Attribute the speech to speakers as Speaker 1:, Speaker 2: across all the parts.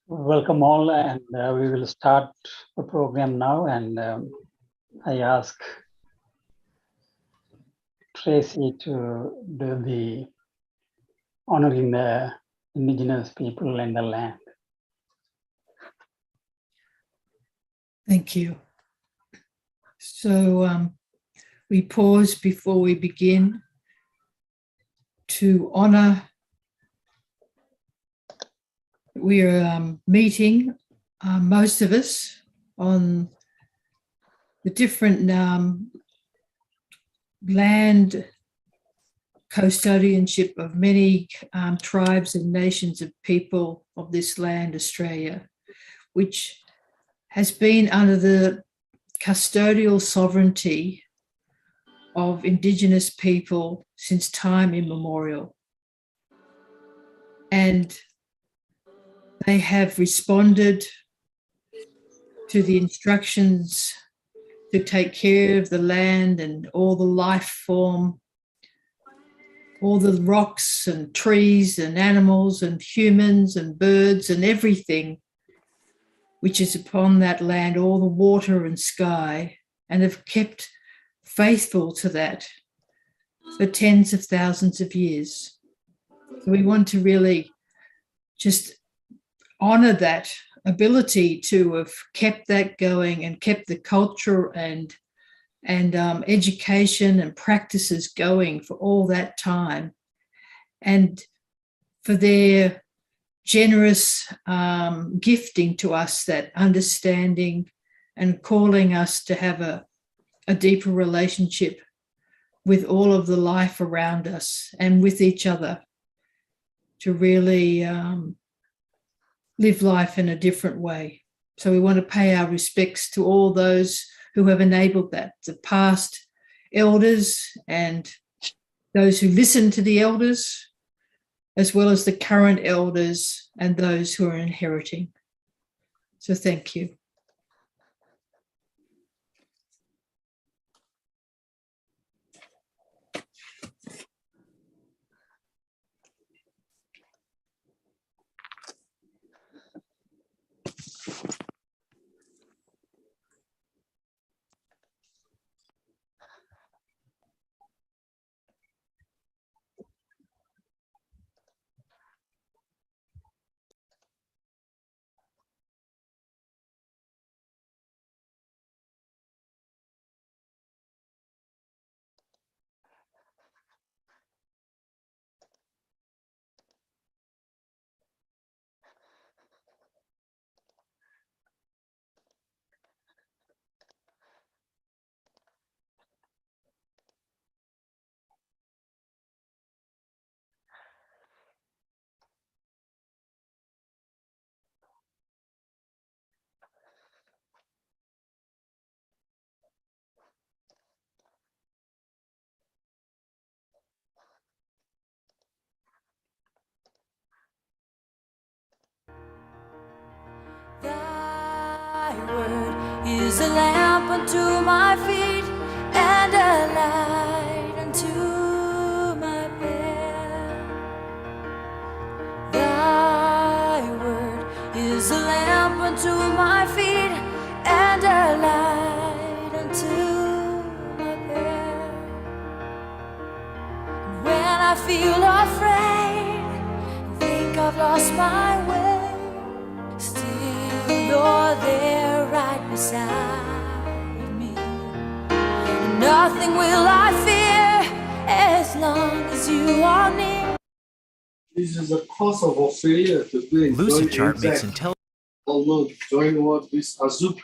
Speaker 1: Welcome all, and we will start the program now. And I ask Tracy to do the honoring the indigenous people and the land.
Speaker 2: Thank you. So we pause before we begin to honor. We are meeting, most of us, on the different land custodianship of many tribes and nations of people of this land, Australia, which has been under the custodial sovereignty of Indigenous people since time immemorial. And they have responded to the instructions to take care of the land and all the life form, all the rocks and trees and animals and humans and birds and everything which is upon that land, all the water and sky, and have kept faithful to that for tens of thousands of years. So we want to really just honor that ability to have kept that going and kept the culture and education and practices going for all that time, and for their generous gifting to us that understanding and calling us to have a deeper relationship with all of the life around us and with each other, to really live life in a different way. So we want to pay our respects to all those who have enabled that, the past elders and those who listen to the elders, as well as the current elders and those who are inheriting. So thank you.
Speaker 3: Thy word is a lamp unto my feet and a light unto my path. Thy word is a lamp unto my feet and a light unto my path. And when I feel afraid, think I've lost my way, you're there right beside me. Nothing will I fear as long as you are near.
Speaker 4: This is the cost of Australia to do
Speaker 5: Lucidchart makes intelligent.
Speaker 4: Although join what with Azup,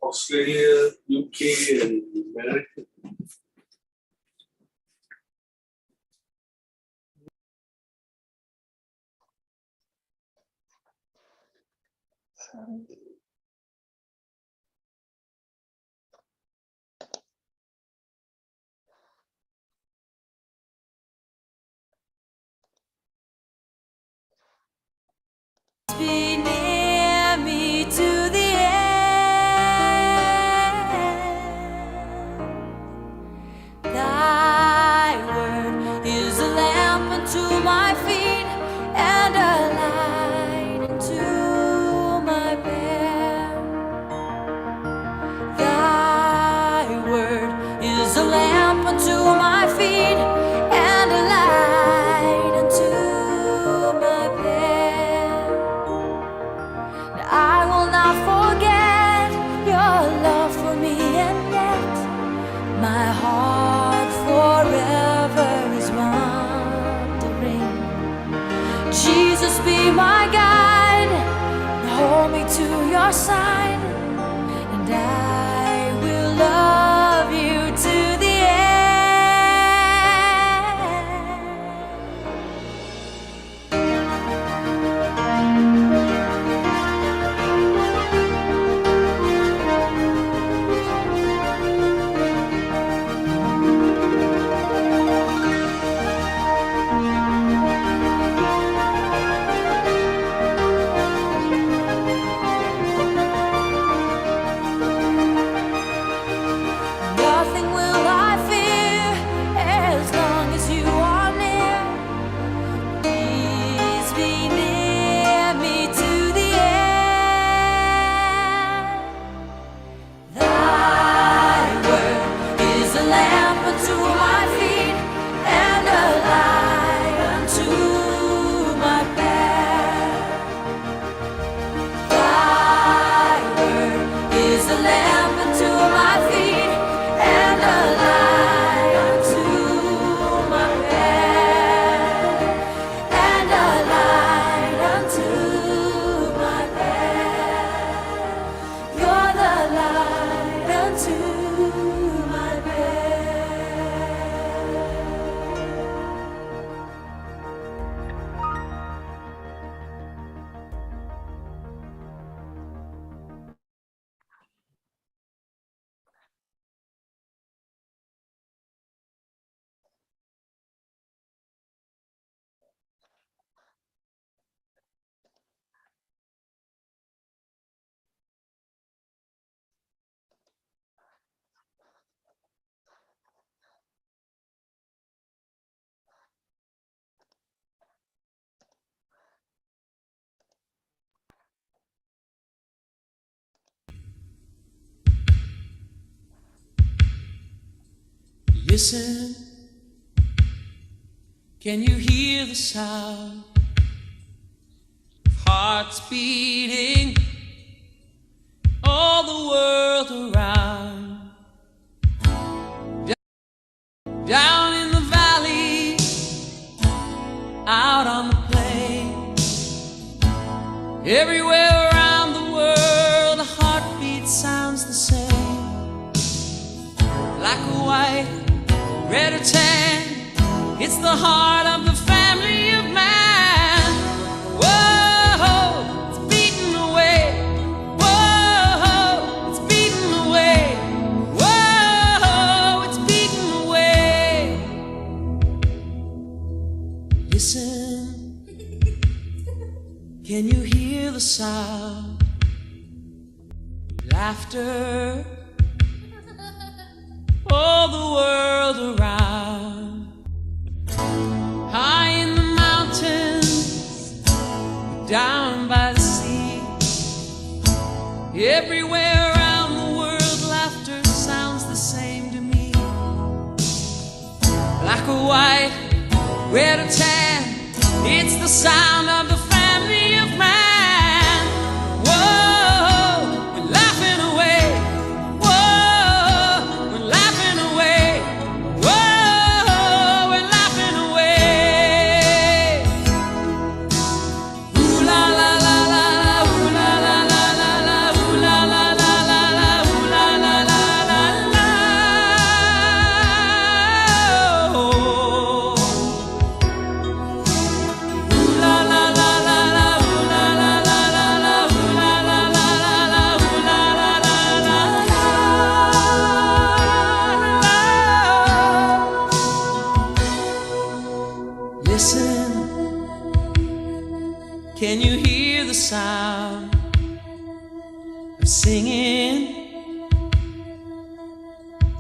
Speaker 4: Australia, UK, and America.
Speaker 3: Be near me to the end. Thy word is a lamp unto my feet and a light unto your side, and I will love you to the end. Nothing will I fear as long as you are near. Please be near me to the end. Thy word is a lamp unto my feet and a light unto my path. Thy word is a lamp unto my feet and a light unto my path, and a light unto my path. You're the light unto my path.
Speaker 5: Listen, can you hear the sound of hearts beating all the world around? Down in the valley, out on the plain, everywhere around the world, a heartbeat sounds the same. Black or white, red or tan, it's the heart of the family of man. Whoa, it's beating away. Whoa, it's beating away. Whoa, it's beating away. Listen, can you hear the sound? Laughter, all the world around. High in the mountains, down by the sea, everywhere around the world, laughter sounds the same to me. Black or white, red or tan, it's the sound of the family of man. Whoa, we're laughing away. Whoa, we're laughing away. Whoa, we're laughing away. Ooh la la la la la, ooh la la la la la, ooh la la la la la, ooh la la la la la. Oh. Ooh la la la la la, ooh la la la la la, ooh la la la la la, ooh la la la la la. Listen, can you hear the sound of singing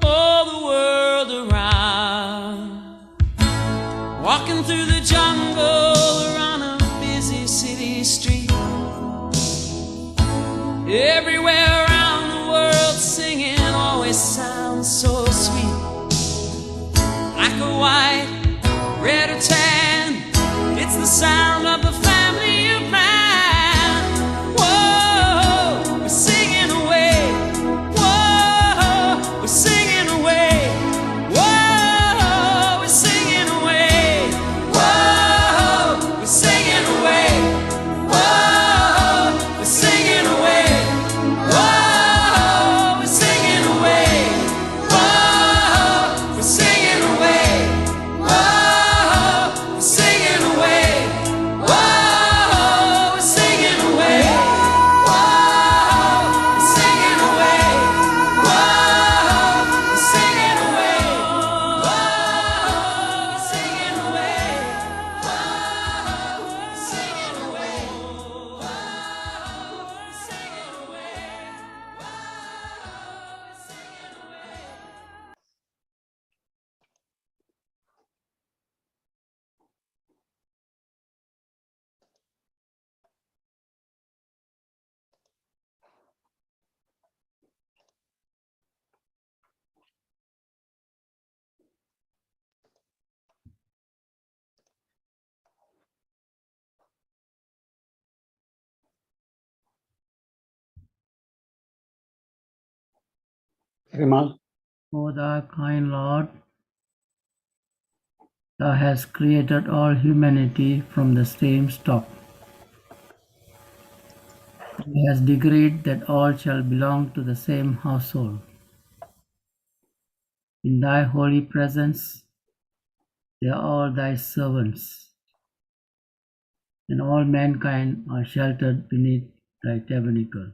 Speaker 5: all the world around? Walking through the jungle or on a busy city street, everywhere around the world, singing always sounds so sweet. Black or white, red or tan, it's the sound of the family of man. Whoa, we're singing away. Whoa, we're singing away. Whoa, we're singing away. Whoa, we're singing away. Whoa, we're singing away.
Speaker 1: Rimal,
Speaker 6: O thou kind Lord, thou hast created all humanity from the same stock. Thou hast decreed that all shall belong to the same household. In thy holy presence, they are all thy servants, and all mankind are sheltered beneath thy tabernacle.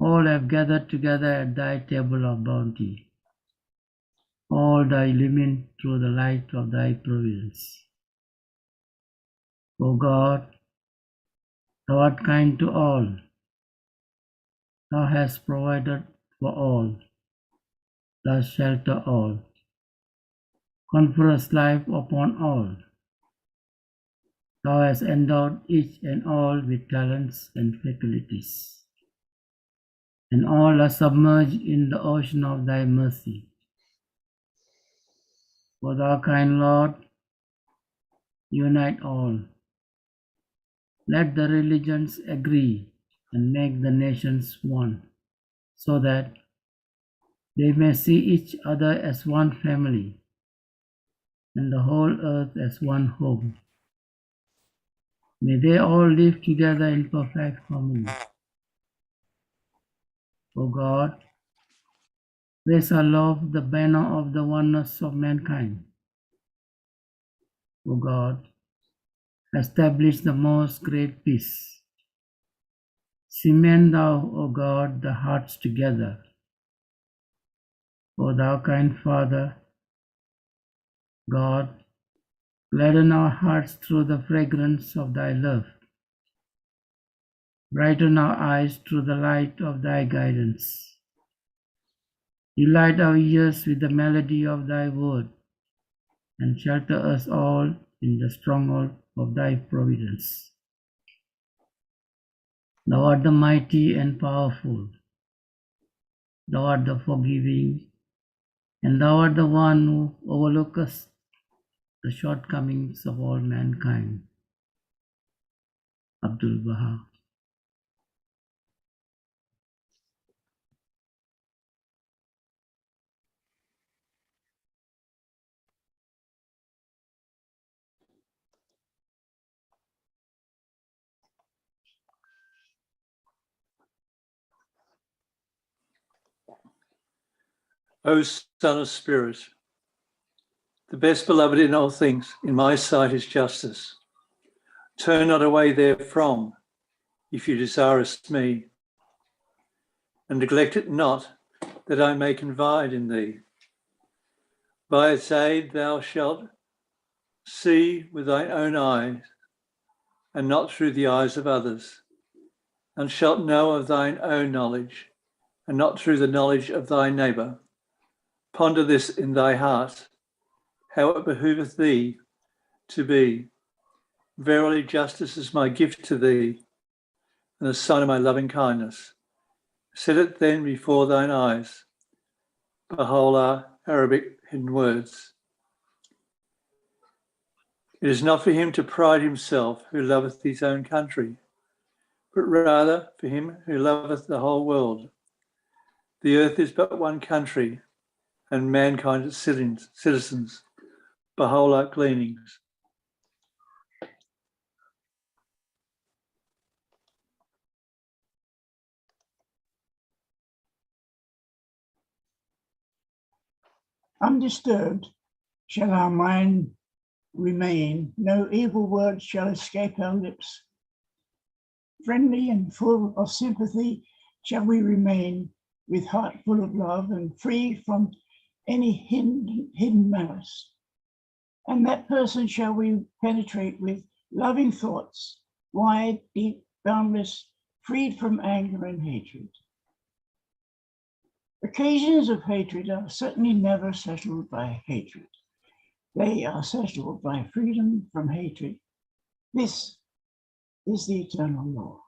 Speaker 6: All have gathered together at thy table of bounty. All thy illumine through the light of thy providence. O God, thou art kind to all. Thou hast provided for all. Thou shelter all. Conferest life upon all. Thou hast endowed each and all with talents and faculties. And all are submerged in the ocean of thy mercy. O thou kind Lord, unite all. Let the religions agree and make the nations one, so that they may see each other as one family and the whole earth as one home. May they all live together in perfect harmony. O God, raise aloft the banner of the oneness of mankind. O God, establish the most great peace. Cement thou, O God, the hearts together. O thou kind Father, God, gladden our hearts through the fragrance of thy love. Brighten our eyes through the light of thy guidance. Delight our ears with the melody of thy word, and shelter us all in the stronghold of thy providence. Thou art the mighty and powerful. Thou art the forgiving, and thou art the one who overlookest the shortcomings of all mankind. Abdul Baha.
Speaker 7: O Son of Spirit, the best beloved in all things, in my sight is justice. Turn not away therefrom, if you desirest me, and neglect it not, that I may confide in thee. By its aid thou shalt see with thine own eyes, and not through the eyes of others, and shalt know of thine own knowledge, and not through the knowledge of thy neighbour. Ponder this in thy heart, how it behoveth thee to be. Verily justice is my gift to thee, and the sign of my loving kindness. Set it then before thine eyes. Behold our Arabic hidden words. It is not for him to pride himself who loveth his own country, but rather for him who loveth the whole world. The earth is but one country, and mankind its citizens. Behold our gleanings.
Speaker 8: Undisturbed shall our mind remain, no evil word shall escape our lips. Friendly and full of sympathy shall we remain, with heart full of love and free from any hidden malice. And that person shall we penetrate with loving thoughts, wide, deep, boundless, freed from anger and hatred. Occasions of hatred are certainly never settled by hatred. They are settled by freedom from hatred. This is the eternal law.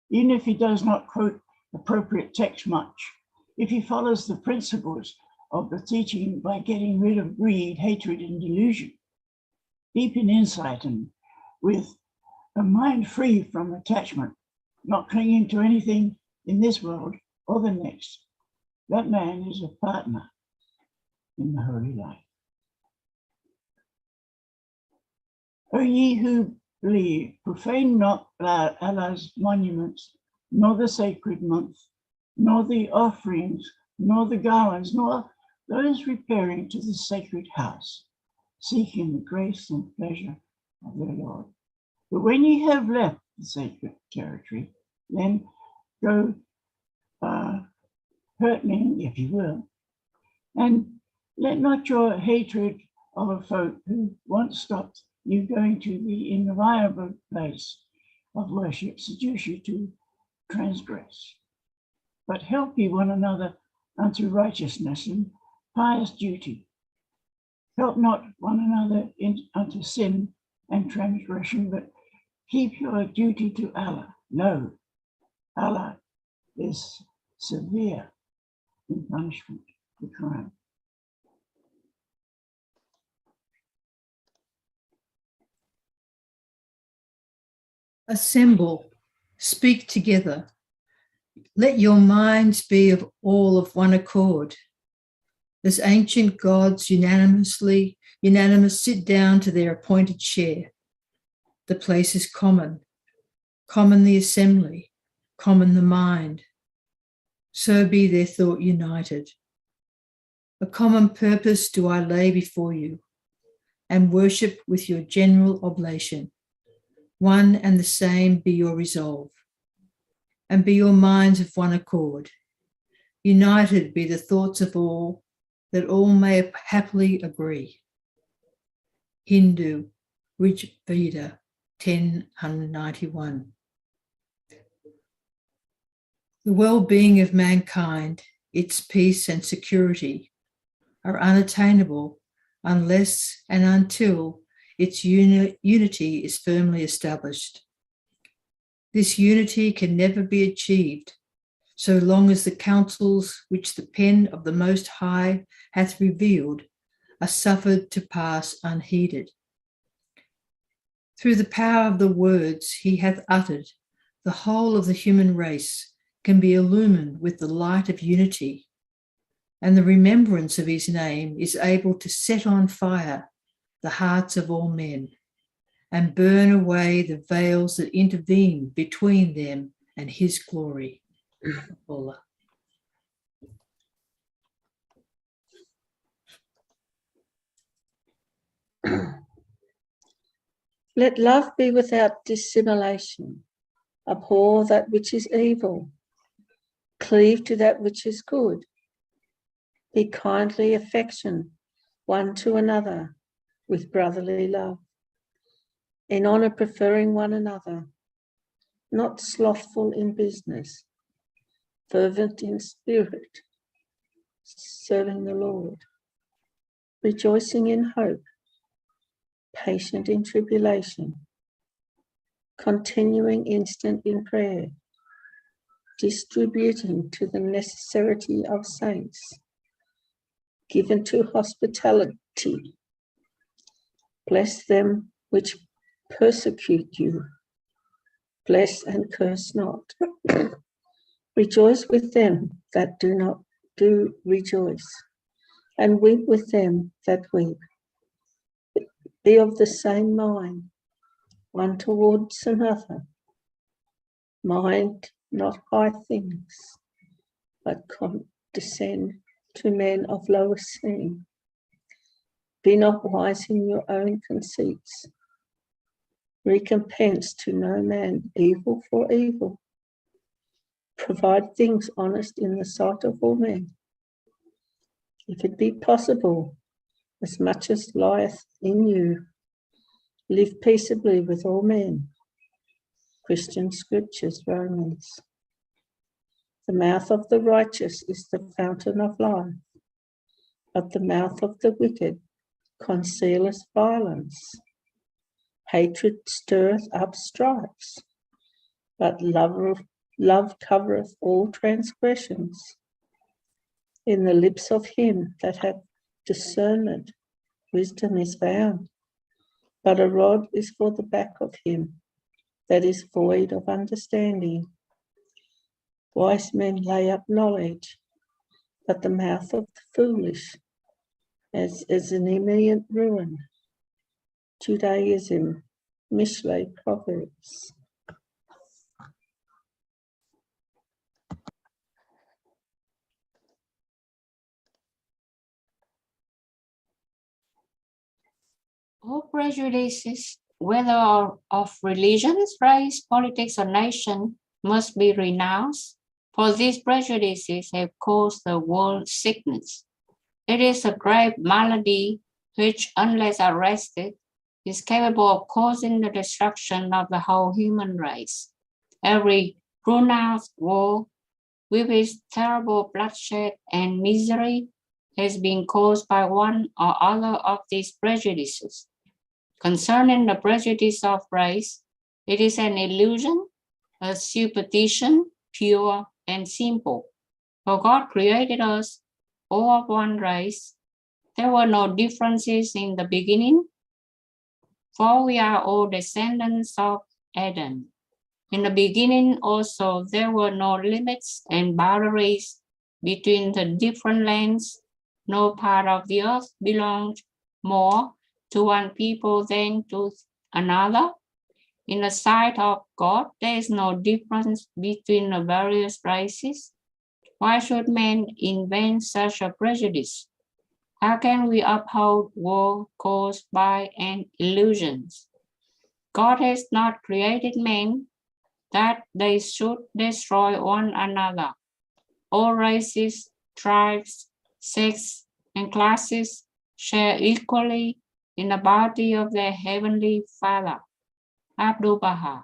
Speaker 8: Even if he does not quote appropriate text much, if he follows the principles of the teaching by getting rid of greed, hatred, and delusion, deep in insight and with a mind free from attachment, not clinging to anything in this world, or the next, that man is a partner in the holy life. O ye who believe, profane not Allah's monuments, nor the sacred month, nor the offerings, nor the garlands, nor those repairing to the sacred house, seeking the grace and pleasure of their Lord. But when ye have left the sacred territory, then go hurting, if you will, and let not your hatred of a folk who once stopped you going to the inviolable place of worship seduce you to transgress. But help ye one another unto righteousness and pious duty. Help not one another unto sin and transgression, but keep your duty to Allah. Lo, Allah is severe in punishment for crime.
Speaker 2: Assemble, speak together. Let your minds be of all of one accord. As ancient gods unanimous sit down to their appointed share. The place is common, common the assembly, common the mind. So be their thought united. A common purpose do I lay before you, and worship with your general oblation. One and the same be your resolve, and be your minds of one accord. United be the thoughts of all, that all may happily agree. Hindu, Rig Veda, 1091. The well-being of mankind, its peace and security, are unattainable unless and until its unity is firmly established. This unity can never be achieved so long as the counsels which the pen of the Most High hath revealed are suffered to pass unheeded. Through the power of the words he hath uttered, the whole of the human race can be illumined with the light of unity, and the remembrance of his name is able to set on fire the hearts of all men and burn away the veils that intervene between them and his glory. Allah.
Speaker 9: Let love be without dissimulation. Abhor that which is evil. Cleave to that which is good. Be kindly affection one to another with brotherly love. In honour preferring one another, not slothful in business, fervent in spirit, serving the Lord, rejoicing in hope, patient in tribulation, continuing instant in prayer, distributing to the necessity of saints, given to hospitality. Bless them which persecute you. Bless and curse not. Rejoice with them that do not rejoice, and weep with them that weep. Be of the same mind, one towards another. Mind not high things, but condescend to men of low esteem. Be not wise in your own conceits. Recompense to no man evil for evil. Provide things honest in the sight of all men. If it be possible, as much as lieth in you, live peaceably with all men. Christian Scriptures, Romans. The mouth of the righteous is the fountain of life, but the mouth of the wicked concealeth violence. Hatred stirreth up strifes, but love covereth all transgressions. In the lips of him that hath discernment, wisdom is found, but a rod is for the back of him that is void of understanding. Wise men lay up knowledge, but the mouth of the foolish is an imminent ruin. Judaism, Mishle Proverbs.
Speaker 10: All prejudices, whether of religions, race, politics, or nation, must be renounced, for these prejudices have caused the world sickness. It is a grave malady which, unless arrested, is capable of causing the destruction of the whole human race. Every pronounced war, with its terrible bloodshed and misery, has been caused by one or other of these prejudices. Concerning the prejudice of race, it is an illusion, a superstition, pure and simple. For God created us all of one race. There were no differences in the beginning, for we are all descendants of Adam. In the beginning also there were no limits and boundaries between the different lands. No part of the earth belonged more to one people than to another. In the sight of God, there is no difference between the various races. Why should men invent such a prejudice? How can we uphold war caused by an illusion? God has not created men that they should destroy one another. All races, tribes, sects, and classes share equally in the body of their Heavenly Father. Abdu'l-Baha.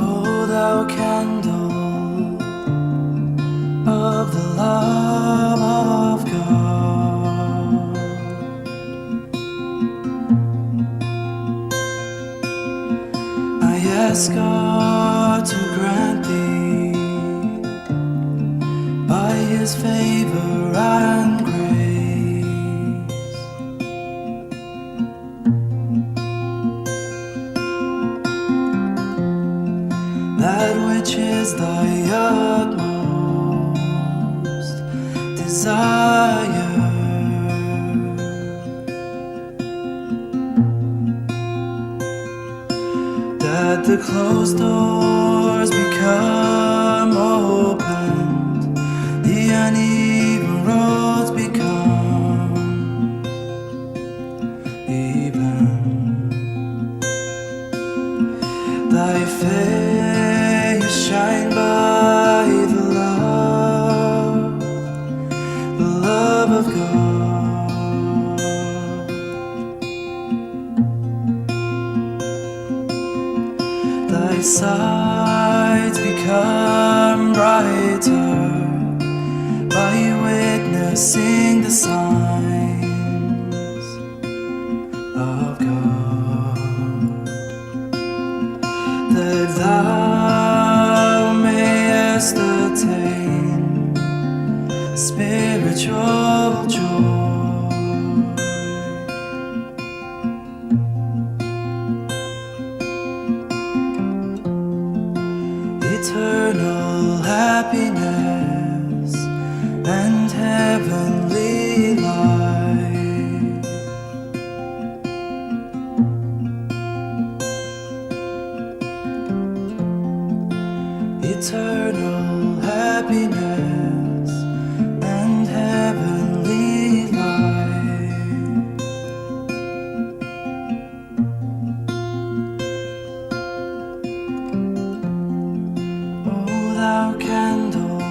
Speaker 5: O thou candle of the love of God, I ask God to grant thee by His favor and grace that which is thy utmost desire, that the closed doors become opened, the uneven roads become even, thy face shine by the love of God. Thy sides become brighter by witnessing the signs of God, that thou mayest attain spiritual joy. Eternal happiness and eternal happiness and heavenly light. O thou candle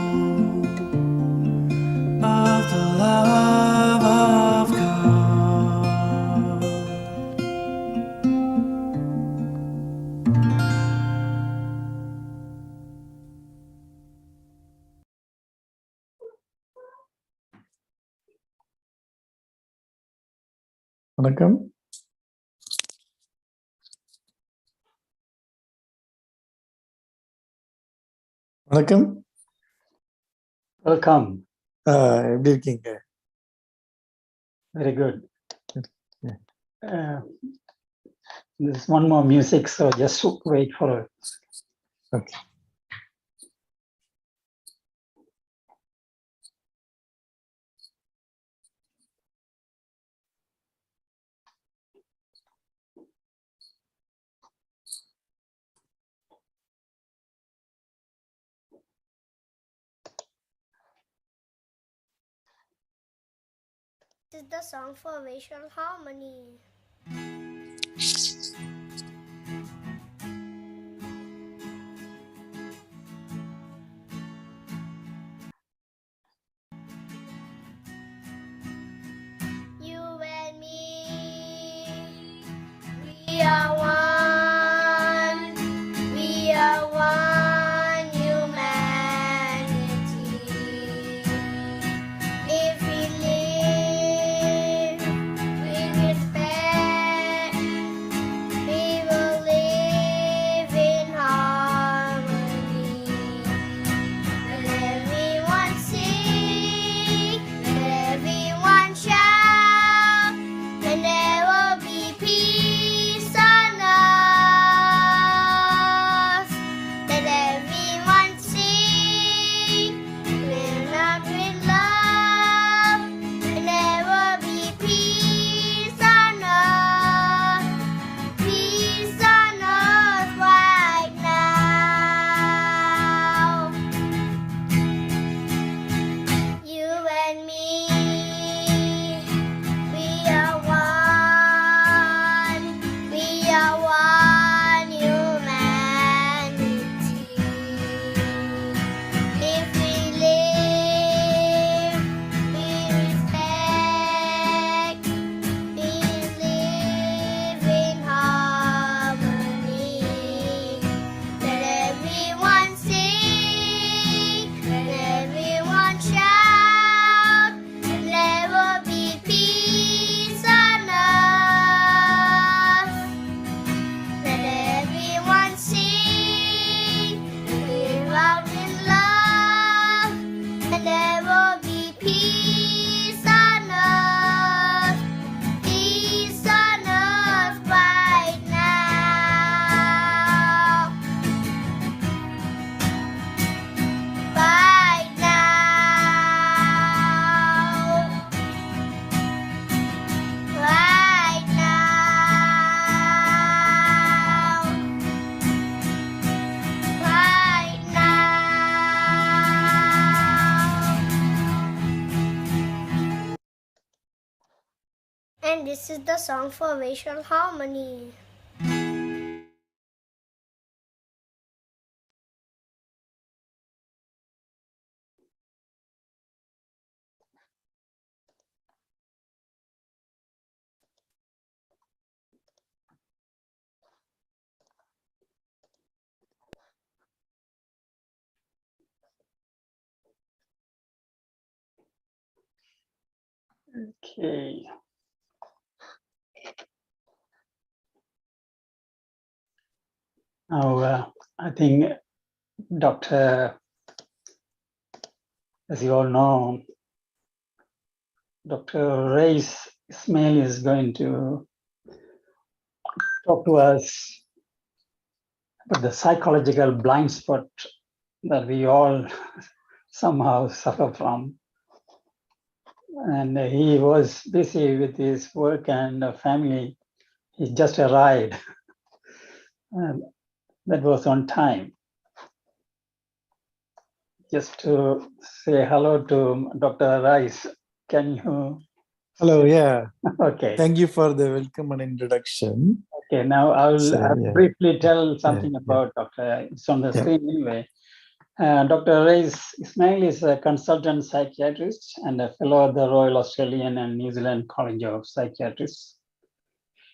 Speaker 5: of the love of God.
Speaker 7: வணக்கம். வணக்கம்.
Speaker 1: Welcome.
Speaker 7: எப்படி இருக்கீங்க?
Speaker 1: Very good.
Speaker 7: Yeah.
Speaker 1: There's one more music, so just wait for it.
Speaker 7: Okay.
Speaker 11: This is the song for racial harmony. You and me, we are one. We are one humanity. If we live with respect, we will live in harmony. Let everyone sing, let everyone shout, and there will be peace on us. Let everyone sing, fill up with love, and there will be peace on us. Peace on us right now. You and me, we are one. We are one humanity. If we live with respect, we live in harmony. Let everyone sing, let everyone shout, and there will be peace on us. Let everyone sing, live out in love, and there will be peace on us. Peace on us right now. Right now. Right now. Right now. And this is the song for racial harmony.
Speaker 1: Okay. Now, I think Dr. As you all know, Dr. Reis Ismail is going to talk to us about the psychological blind spot that we all somehow suffer from. And he was busy with his work and family. He just arrived. That was on time. just to say hello to Dr. Rice. Can you?
Speaker 12: Hello, yeah.
Speaker 1: Okay.
Speaker 12: Thank you for the welcome and introduction.
Speaker 1: Okay, now I'll briefly tell something about Dr. It's on the screen anyway. Dr. Reis Ismail is a consultant psychiatrist and a fellow of the Royal Australian and New Zealand College of Psychiatrists.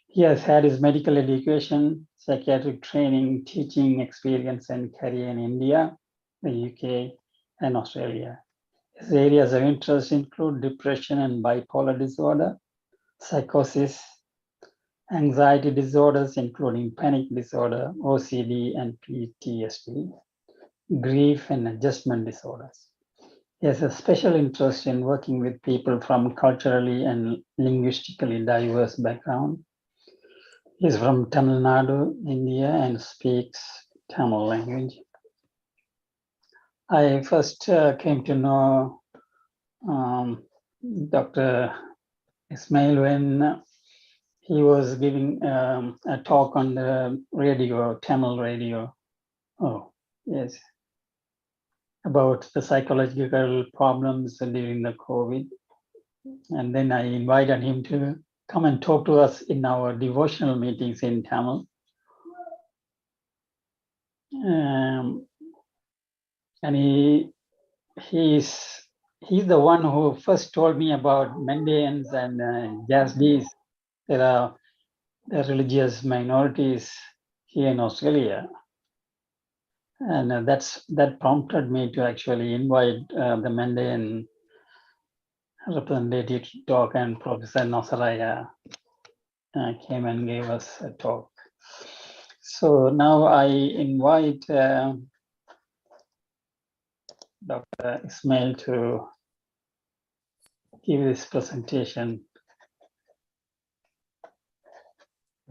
Speaker 1: He has had his medical education, psychiatric training, teaching experience and career in India, the UK, and Australia. His areas of interest include depression and bipolar disorder, psychosis, anxiety disorders, including panic disorder, OCD, and PTSD, grief and adjustment disorders. He has a special interest in working with people from culturally and linguistically diverse backgrounds. He is from Tamil Nadu, India, and speaks Tamil language. I first came to know Dr. Ismail when he was giving a talk on the radio, Tamil radio. Oh, yes. About the psychological problems during the COVID. And then I invited him to come and talk to us in our devotional meetings in Tamil. And he's the one who first told me about Mandaeans and Yazidis. There are the religious minorities here in Australia. And that prompted me to actually invite the Mandaean representative to talk, and Professor Nasaraya came and gave us a talk. So now I invite Dr. Ismail to give this presentation.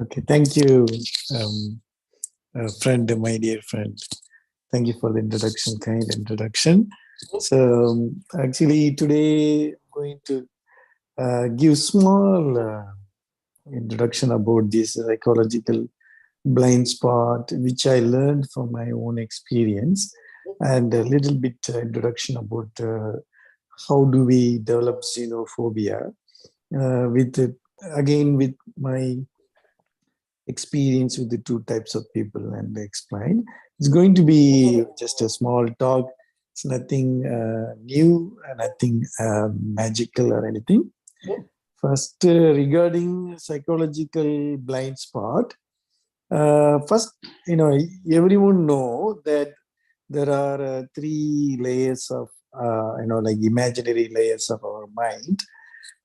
Speaker 12: Okay, thank you, friend, my dear friend. Thank you for the introduction, kind introduction. So actually today I'm going to give small introduction about this psychological blind spot, which I learned from my own experience, and a little bit introduction about how do we develop xenophobia with my experience with the two types of people and explain. It's going to be just a small talk. It's nothing new, nothing magical or anything. First, regarding psychological blind spot, first, everyone know that there are three layers of, like imaginary layers of our mind.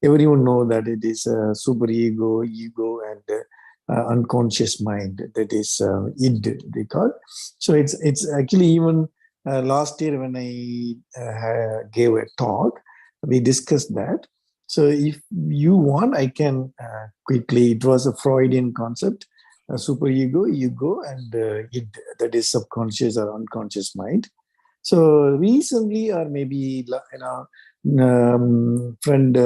Speaker 12: Everyone know that it is super ego, and unconscious mind, that is id, they call. So it's actually even last year when I gave a talk, we discussed that. So if you want, I can quickly, it was a Freudian concept, super ego, and id, that is subconscious or unconscious mind. So recently, or maybe friend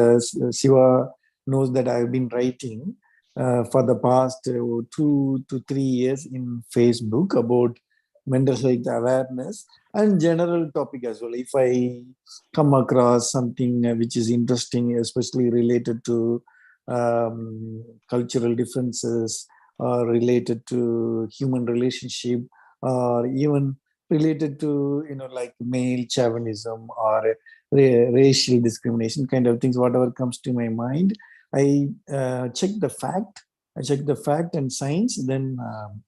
Speaker 12: Siva knows that I've been writing for the past 2 to 3 years in Facebook about mental health awareness and general topic as well. If I come across something which is interesting, especially related to cultural differences or related to human relationship, or even related to like male chauvinism or racial discrimination kind of things, whatever comes to my mind, I check the fact and science, then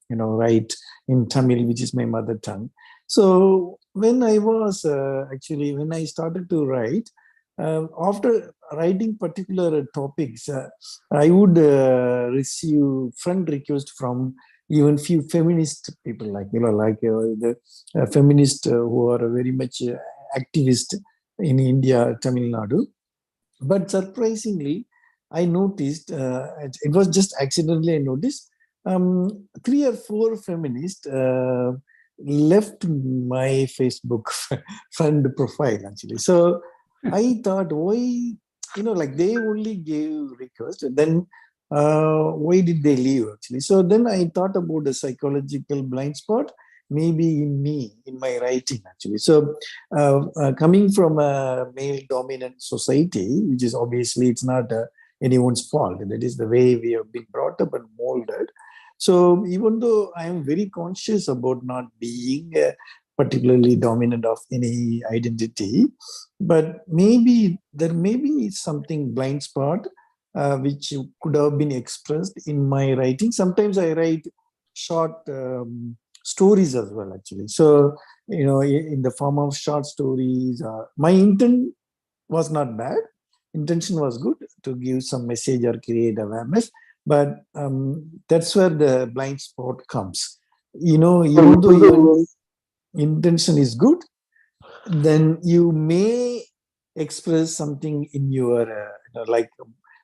Speaker 12: write in Tamil, which is my mother tongue. So when I was when I started to write, after writing particular topics, I would receive friend requests from even few feminist people, like the feminists who are very much activist in India, Tamil Nadu. But surprisingly, I noticed, it was just accidentally I noticed, 3 or 4 feminists left my Facebook friend profile actually. So I thought, why, they only gave request, then why did they leave actually? So then I thought about the psychological blind spot. maybe in me, in my writing actually. So coming from a male dominant society, which is obviously it's not anyone's fault. That is the way we have been brought up and molded. So even though I am very conscious about not being particularly dominant of any identity, but maybe there may be something blind spot which could have been expressed in my writing. Sometimes I write short stories as well, actually. So, in the form of short stories, my intent was not bad. Intention was good to give some message or create awareness, but that's where the blind spot comes. Even though your intention is good, then you may express something in your like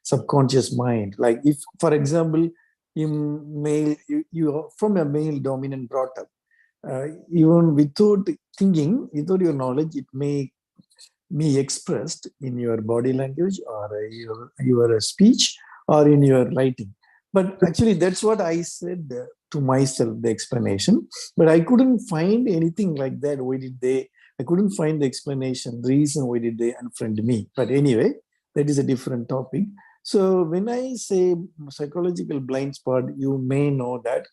Speaker 12: subconscious mind. Like if, for example, you are from a male dominant brought up, even without thinking, without your knowledge, it may be expressed in your body language or your speech or in your writing. But actually, that's what I said to myself, the explanation. But I couldn't find anything like that. I couldn't find the explanation, the reason why did they unfriend me. But anyway, that is a different topic. So when I say psychological blind spot, you may know that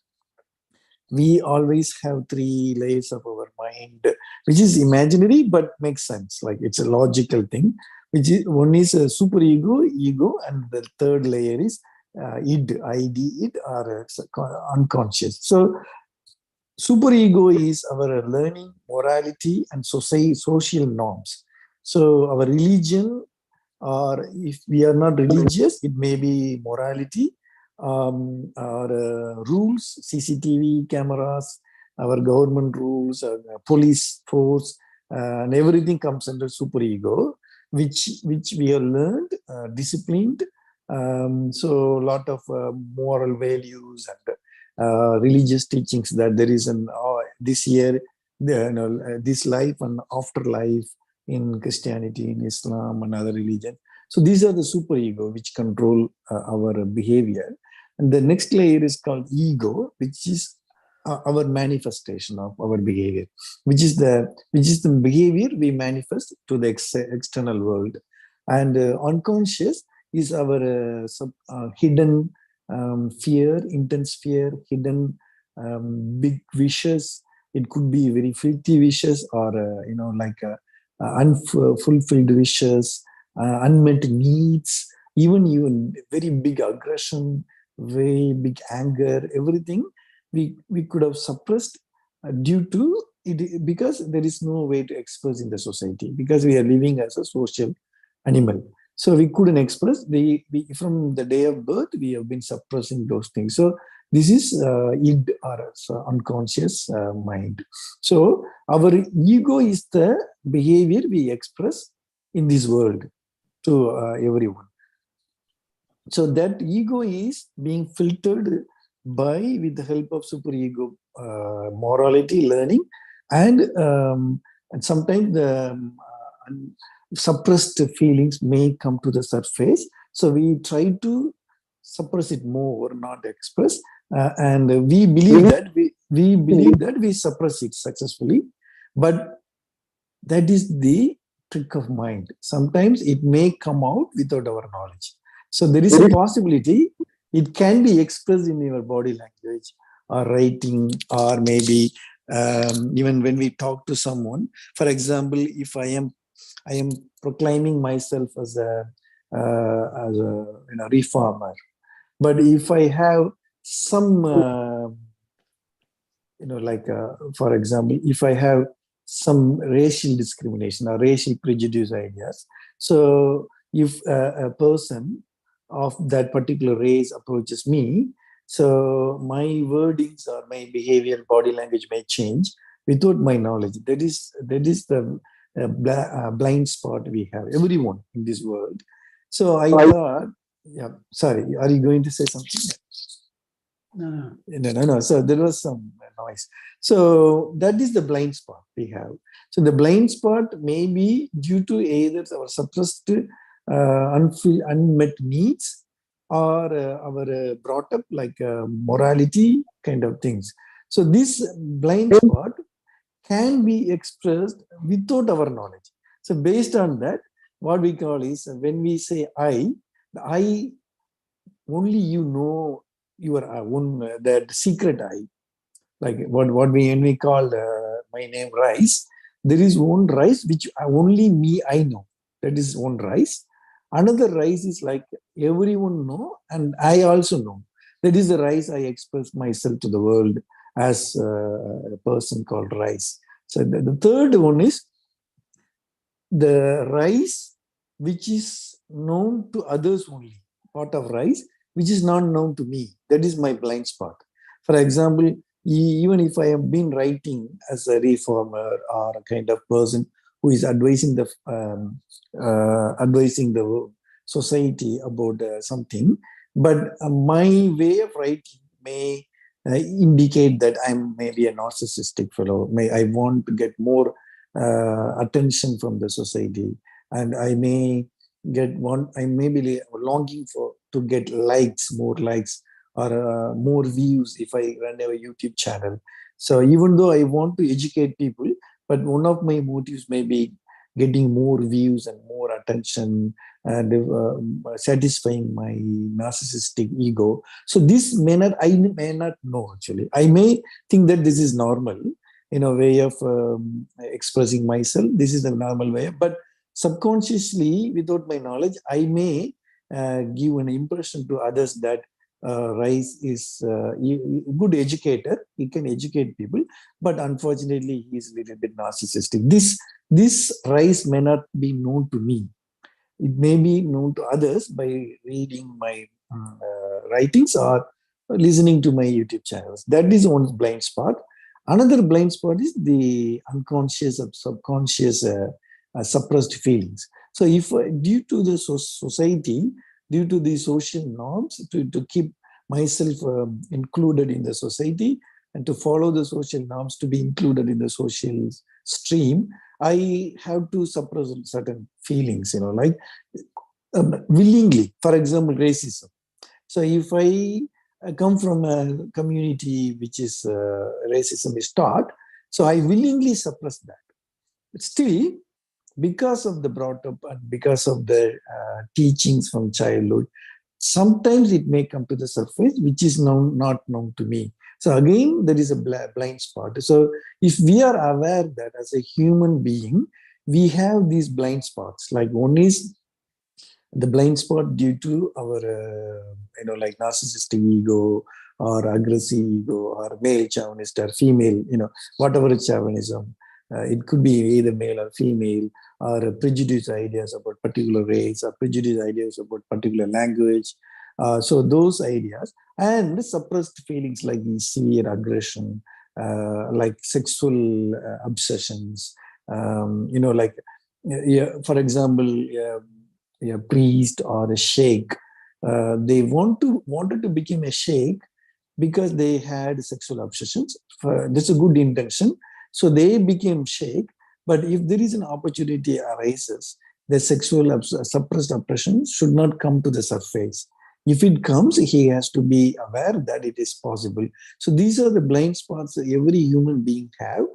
Speaker 12: we always have 3 layers of our mind, which is imaginary but makes sense. Like it's a logical thing. Which is one is a super ego, and the third layer is id, or unconscious. So superego is our learning, morality, and social norms. So our religion, or if we are not religious, it may be morality, our rules, CCTV cameras, our government rules, police force, and everything comes under superego, which we have learned, disciplined. So a lot of moral values and religious teachings that there is this year, this life and afterlife in Christianity, in Islam, and other religions. So these are the superego which control our behavior. And the next layer is called ego, which is our manifestation of our behavior, which is the behavior we manifest to the external world. And unconscious is our hidden fear, intense fear, hidden big wishes. It could be very filthy wishes, or unfulfilled wishes, unmet needs, even very big aggression, very big anger, everything we could have suppressed due to it, because there is no way to express in the society, because we are living as a social animal. So we couldn't express. From the day of birth, we have been suppressing those things. So this is id, or unconscious mind. So our ego is the behavior we express in this world to everyone. So that ego is being filtered with the help of superego, morality, learning, and sometimes the suppressed feelings may come to the surface. So we try to suppress it more, not express, and we believe that we suppress it successfully. But that is the trick of mind. Sometimes it may come out without our knowledge. So there is a possibility it can be expressed in your body language or writing, or maybe even when we talk to someone. For example, if I am proclaiming myself as a reformer, but if I have some for example, if I have some racial discrimination or racial prejudice ideas, so if a person of that particular race approaches me, so my wordings or my behavior, body language may change without my knowledge. That is the blind spot we have, everyone in this world. So I thought, sorry, are you going to say something? No. So there was some noise. So that is the blind spot we have. So the blind spot may be due to either our suppressed unmet needs, or our brought up like morality kind of things. So this blind spot can be expressed without our knowledge. So based on that, what we call is, when we say I, the I, only you know your own, that secret I. Like when we call my name rice, there is one rice which only me I know. That is one rice. Another rice is like everyone know and I also know. That is the rice I express myself to the world as a person called rice. So the third one is the rice which is known to others only, part of rice which is not known to me. That is my blind spot. For example, even if I have been writing as a reformer or a kind of person who is advising the society about something, but my way of writing may indicate that I'm maybe a narcissistic fellow. I want to get more attention from the society, and I may be longing to get more likes or more views if I run a YouTube channel. So even though I want to educate people, but one of my motives may be getting more views and more attention and satisfying my narcissistic ego. So this I may not know actually. I may think that this is normal in a way of expressing myself. This is the normal way, but subconsciously, without my knowledge, I may give an impression to others that Rice is a good educator. He can educate people, but unfortunately, he is a little bit narcissistic. This Rice may not be known to me. It may be known to others by reading my writings or listening to my YouTube channels. That is one blind spot. Another blind spot is the unconscious or subconscious suppressed feelings. So if due to the society, due to the social norms, to keep myself included in the society and to follow the social norms, to be included in the social stream, I have to suppress certain feelings, like willingly. For example, racism. So if I come from a community which is racism is taught, so I willingly suppress that. But still, because of the brought up and because of the teachings from childhood, sometimes it may come to the surface, which is not known to me. So again, there is a blind spot. So if we are aware that as a human being, we have these blind spots, like one is the blind spot due to our, like narcissistic ego or aggressive ego or male chauvinist or female, whatever chauvinism. It could be either male or female, or prejudiced ideas about particular race, or prejudiced ideas about particular language. So those ideas and suppressed feelings like severe aggression, like sexual obsessions, like, for example, a priest or a sheikh, they wanted to become a sheikh because they had sexual obsessions. That's a good intention. So they became sheikh, but if there is an opportunity arises, the sexual suppressed oppression should not come to the surface. If it comes, he has to be aware that it is possible. So these are the blind spots that every human being have.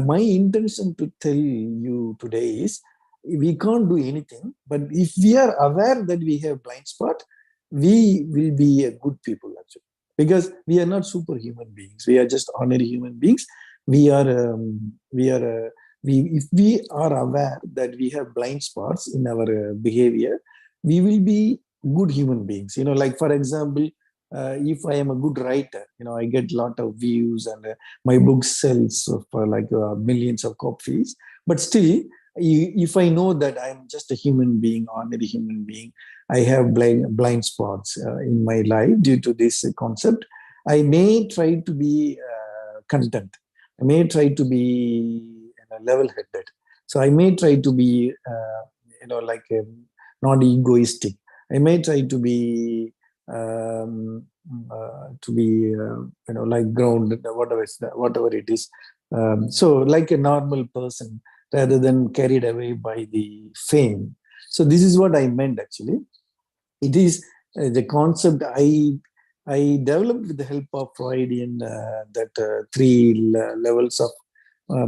Speaker 12: My intention to tell you today is, we can't do anything, but if we are aware that we have blind spot, we will be a good people actually, because we are not superhuman beings. We are just ordinary human beings. If we are aware that we have blind spots in our behavior, we will be good human beings. Like for example, if I am a good writer, I get a lot of views and my book sells for like millions of copies. But still, if I know that I'm just a human being, ordinary human being, I have blind spots in my life due to this concept, I may try to be content. I may try to be level-headed. So I may try to be, not egoistic. I may try to be, like grounded, whatever it is. So like a normal person, rather than carried away by the fame. So this is what I meant actually. It is the concept I I developed with the help of Freudian that three levels of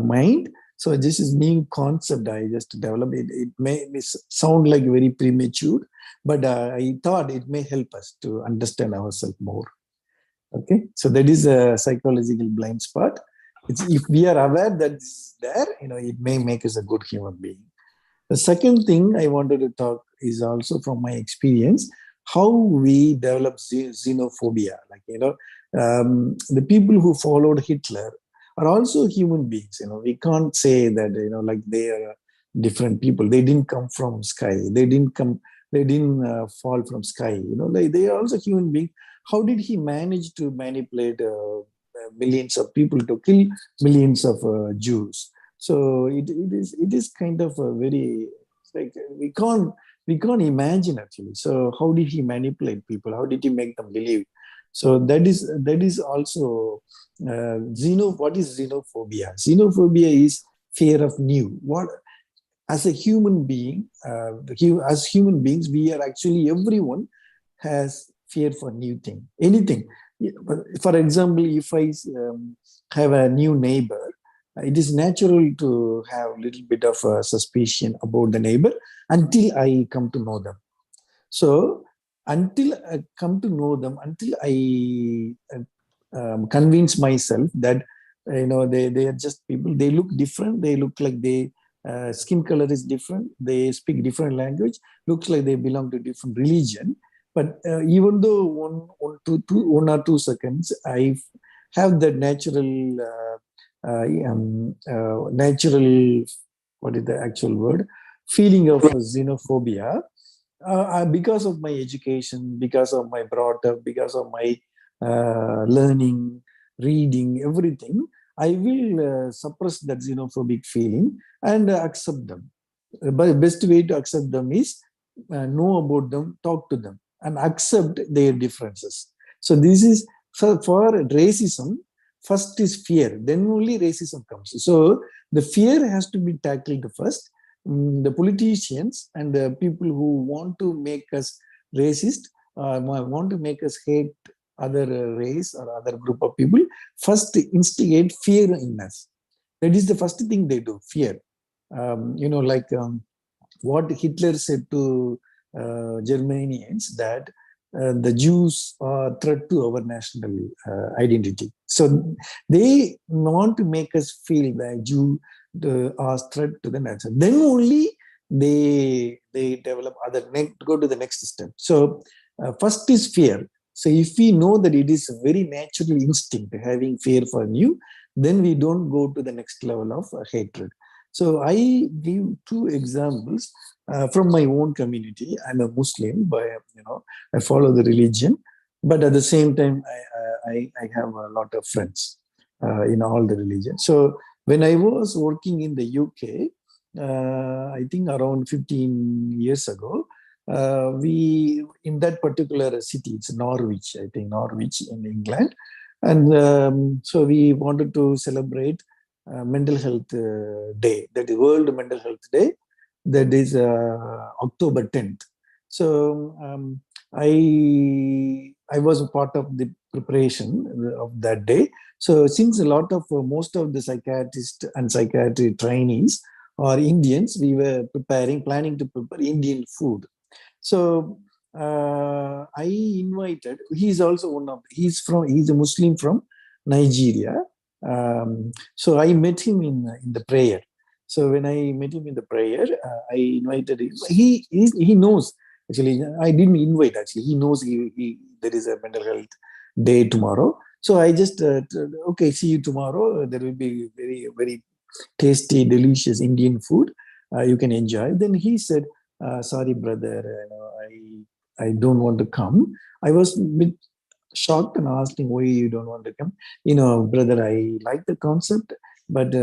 Speaker 12: mind. So this is new concept I just developed. It may sound like very premature, but I thought it may help us to understand ourselves more. Okay, so that is a psychological blind spot. If we are aware that it's there, it may make us a good human being. The second thing I wanted to talk is also from my experience, how we develop xenophobia. Like, the people who followed Hitler are also human beings. We can't say that, like they are different people. They didn't come from sky. They didn't fall from sky. Like they are also human beings. How did he manage to manipulate millions of people to kill millions of Jews? So it is kind of a very, like we can't imagine actually. So how did he manipulate people? How did he make them believe? So that is also what is xenophobia? Xenophobia is fear of new. What as a human being, as human beings, we are actually, everyone has fear for new thing, anything. For example, if I have a new neighbor, it is natural to have a little bit of a suspicion about the neighbor until I come to know them. So until I come to know them, until I convince myself that they are just people, they look different, they look like they skin color is different, they speak different language, looks like they belong to different religion. But even though one or two seconds, I have that natural, what is the actual word? Feeling of xenophobia, because of my education, because of my brought up, because of my learning, reading, everything, I will suppress that xenophobic feeling and accept them. But the best way to accept them is know about them, talk to them, and accept their differences. So this is for racism. First is fear, then only racism comes. So the fear has to be tackled first. The politicians and the people who want to make us racist, want to make us hate other race or other group of people, first instigate fear in us. That is the first thing they do, fear. What Hitler said to Germanians, that the Jews are a threat to our national identity. So they want to make us feel that Jew are threat to the nation. Then only they develop go to the next step. So first is fear. So if we know that it is a very natural instinct having fear for new, then we don't go to the next level of hatred. So I give two examples from my own community. I'm a Muslim, but I follow the religion, but at the same time, I have a lot of friends in all the religions. So when I was working in the UK, I think around 15 years ago, we in that particular city, it's Norwich, I think Norwich in England, and so we wanted to celebrate Mental Health Day, that is World Mental Health Day, that is October 10th. So I was a part of the preparation of that day. So since most of the psychiatrists and psychiatry trainees are Indians, we were planning to prepare Indian food. So I invited, he's also he's a Muslim from Nigeria. So I met him in the prayer. So when I met him in the prayer, I invited him. He knows, actually, I didn't invite, actually. He knows there is a mental health day tomorrow. So I just, okay, see you tomorrow. There will be very, very tasty, delicious Indian food you can enjoy. Then he said, sorry, brother, I don't want to come. I was a bit shocked and asked him why you don't want to come. Brother, I like the concept, but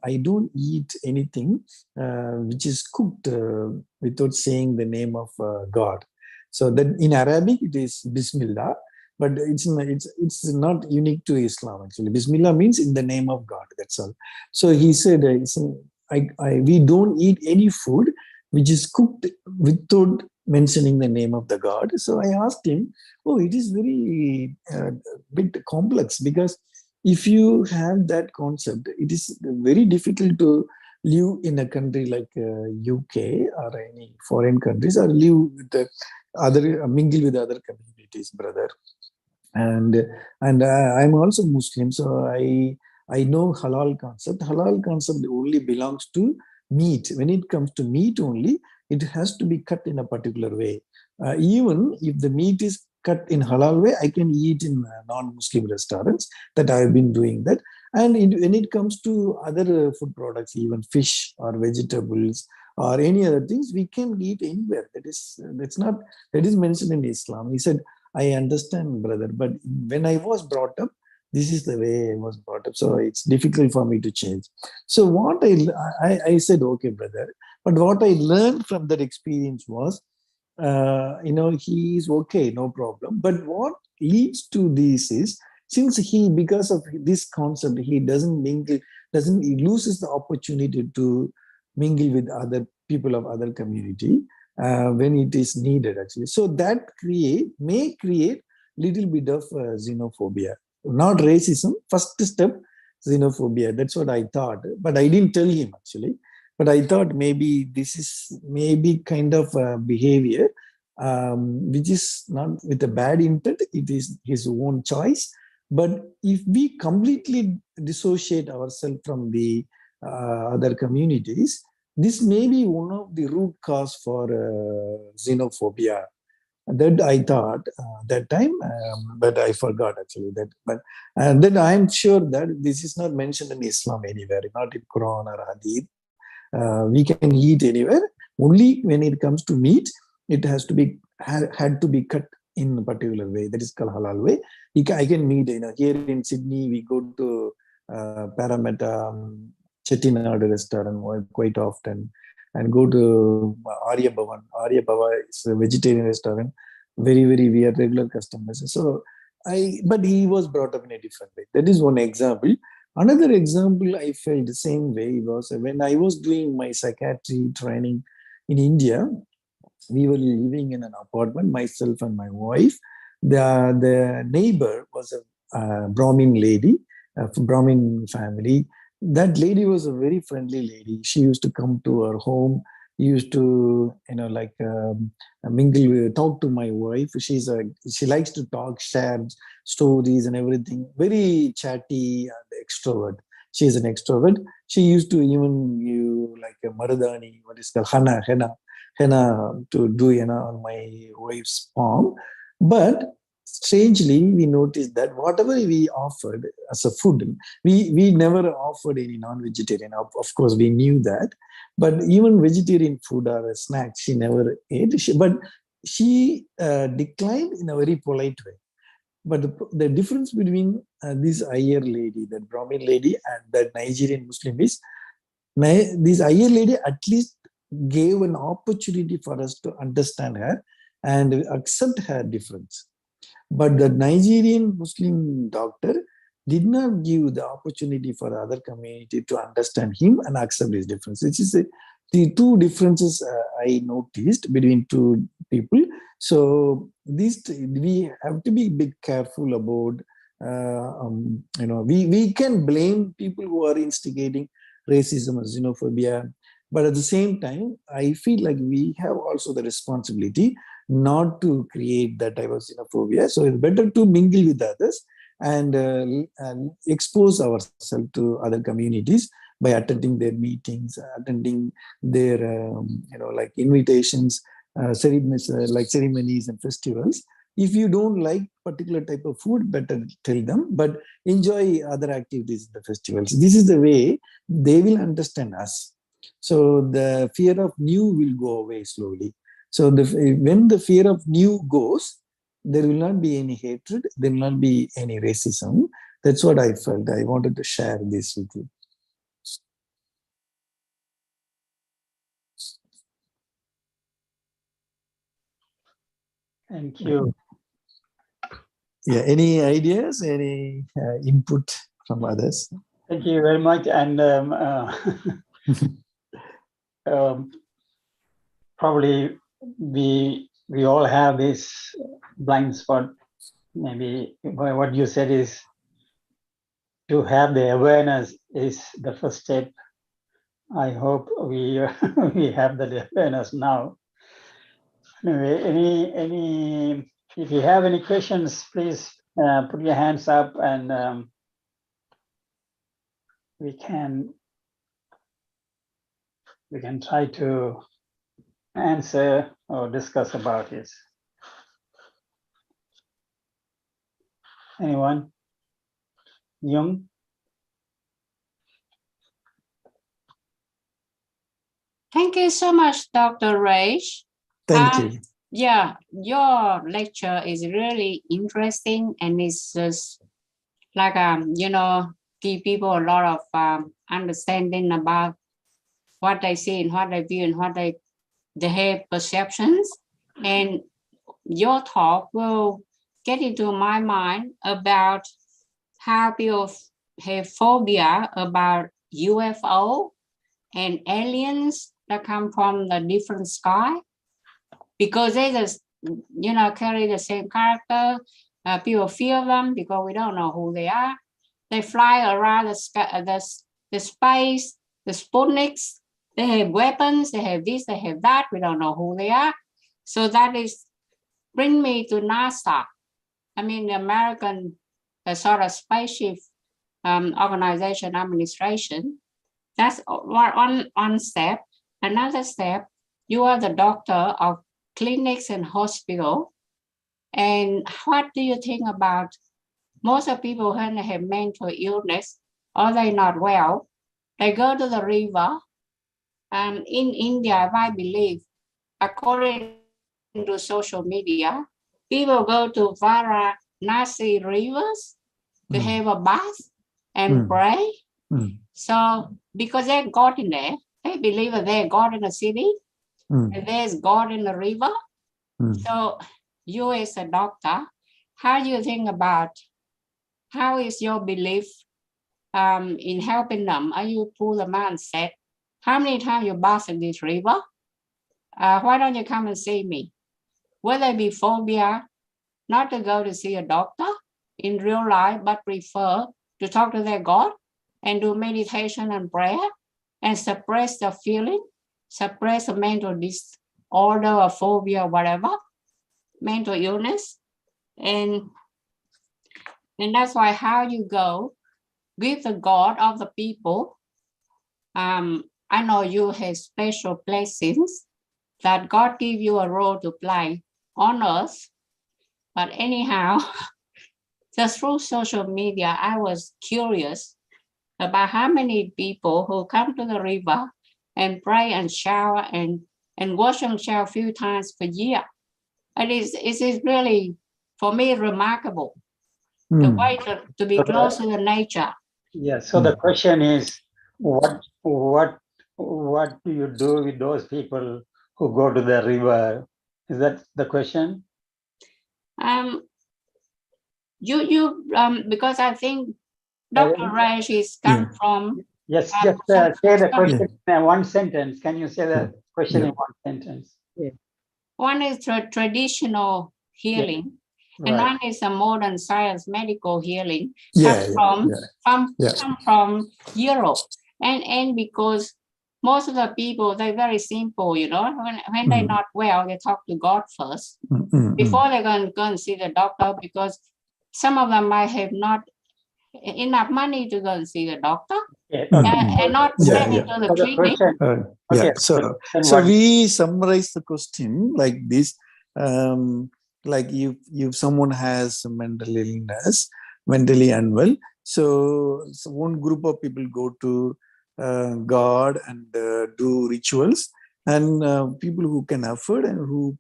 Speaker 12: I don't eat anything which is cooked without saying the name of God. So that in Arabic it is Bismillah, but it's not unique to Islam actually. Bismillah means in the name of God. That's all. So he said, we don't eat any food which is cooked without mentioning the name of the god. So I asked him, oh, it is very bit complex, because if you have that concept, it is very difficult to live in a country like UK or any foreign countries, or live with the other, mingle with other communities, brother. And I'm also Muslim, so I know halal concept. Halal concept only belongs to meat. When it comes to meat only, it has to be cut in a particular way. Even if the meat is cut in halal way, I can eat in non-Muslim restaurants. That I have been doing that. And when it comes to other food products, even fish or vegetables or any other things, we can eat anywhere. That is mentioned in Islam. He said, I understand, brother, but when I was brought up, this is the way I was brought up. So it's difficult for me to change. So what I said, okay, brother. But what I learned from that experience was, he is okay, no problem. But what leads to this is, since because of this concept, he he loses the opportunity to mingle with other people of other community when it is needed, actually. So that may create little bit of xenophobia, not racism. First step, xenophobia. That's what I thought, but I didn't tell him, actually. But I thought maybe this is maybe kind of behavior which is not with a bad intent. It is his own choice. But if we completely dissociate ourselves from the other communities, this may be one of the root cause for xenophobia. That I thought that time, but I forgot, actually, that. But then I am sure that this is not mentioned in Islam anywhere, not in Quran or Hadith. We can eat anywhere. Only when it comes to meat, it has to be had to be cut in a particular way. That is called halal way. I can meet, here in Sydney, we go to Parramatta Chettinad restaurant quite often, and go to Arya Bhavan. Arya Bhavan is a vegetarian restaurant. Very, very, we are regular customers. So but he was brought up in a different way. That is one example. Another example I felt the same way was when I was doing my psychiatry training in India. We were living in an apartment, myself and my wife. The neighbor was a Brahmin lady, a Brahmin family. That lady was a very friendly lady. She used to come to our home, used to, mingle, talk to my wife. She likes to talk, share stories and everything. Very chatty and extrovert. She is an extrovert. She used to even use like a maradani, what is called henna to do on my wife's palm. But strangely, we noticed that whatever we offered as a food, we never offered any non-vegetarian. Of course, we knew that. But even vegetarian food or a snack, she never ate. But she declined in a very polite way. But the difference between this Iyer lady, that Brahmin lady, and that Nigerian Muslim is, this Iyer lady at least gave an opportunity for us to understand her and accept her difference. But the Nigerian Muslim doctor did not give the opportunity for the other community to understand him and accept his difference. This is the two differences I noticed between two people. So we have to be big careful about. We can blame people who are instigating racism or xenophobia, but at the same time, I feel like we have also the responsibility not to create that type of xenophobia. So it's better to mingle with others and expose ourselves to other communities by attending their meetings, attending their, invitations, ceremonies and festivals. If you don't like particular type of food, better tell them, but enjoy other activities in the festivals. This is the way they will understand us. So the fear of new will go away slowly. So when the fear of new goes, there will not be any hatred, there will not be any racism. That's what I felt. I wanted to share this with you.
Speaker 1: Thank you.
Speaker 12: Yeah, any ideas, any input from others?
Speaker 1: Thank you very much. And probably we all have this blind spot. Maybe what you said is to have the awareness is the first step. I hope we we have the awareness now. Anyway, any if you have any questions, please put your hands up, and we can try to answer or discuss about it. Anyone? Young?
Speaker 10: Thank you so much, Dr. Raj.
Speaker 12: Thank you.
Speaker 10: Yeah, your lecture is really interesting, and it's just like give people a lot of understanding about what they see and what they view and what they have perceptions. And your talk will get into my mind about how people have phobia about UFO and aliens that come from the different sky, because they just carry the same character. People fear them because we don't know who they are. They fly around the space, the Sputniks. They have weapons, they have this, they have that. We don't know who they are. So that is bring me to NASA. I mean, the American sort of spaceship organization administration. That's one step. Another step, you are the doctor of clinics and hospital. And what do you think about most of people when they have mental illness or they're not well, they go to the river. In India, I believe, according to social media, people go to Varanasi rivers to have a bath and pray. So because there's God in there, they believe that there's God in the city and there's God in the river. So you as a doctor, how do you think about, how is your belief in helping them? Are you pull them out and said, how many times you bath in this river? Why don't you come and see me? Will there be phobia not to go to see a doctor in real life, but prefer to talk to their God and do meditation and prayer and suppress the feeling, suppress a mental disorder or phobia or whatever, mental illness? And that's why how you go with the God of the people. I know you have special blessings that God give you a role to play on earth. But anyhow, just through social media, I was curious about how many people who come to the river and pray and shower and wash and shower a few times per year. It is really, for me, remarkable. The way to be close to the nature.
Speaker 1: Yes. So the question is, what do you do with those people who go to the river? Is that the question?
Speaker 10: Because I think Dr. Raj is come from.
Speaker 1: Yes, just say the question in one sentence. Can you say the question in one sentence?
Speaker 10: One is traditional healing, and one is a modern science medical healing. Come from Europe, and because most of the people, they're very simple, when they're not well, they talk to God first before they're going to go and see the doctor, because some of them might have not enough money to go and see the doctor and not get into the clinic.
Speaker 12: So we summarize the question like this. Like if someone has mental illness, mentally unwell, so one group of people go to God and do rituals, and people who can afford and who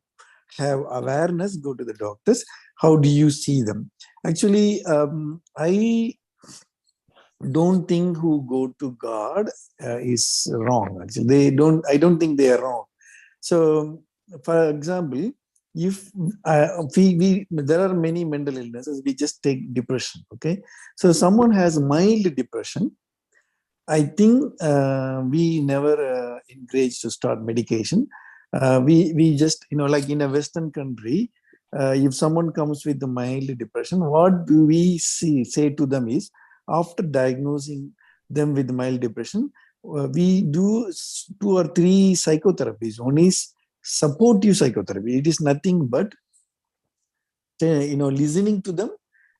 Speaker 12: have awareness go to the doctors. How do you see them? Actually, I don't think who go to God is wrong. Actually, I don't think they are wrong. So, for example, if there are many mental illnesses, we just take depression. Okay, so someone has mild depression. I think we never encourage to start medication. We just, like in a Western country, if someone comes with the mild depression, what do we say to them is, after diagnosing them with mild depression, we do 2 or 3 psychotherapies. One is supportive psychotherapy. It is nothing but listening to them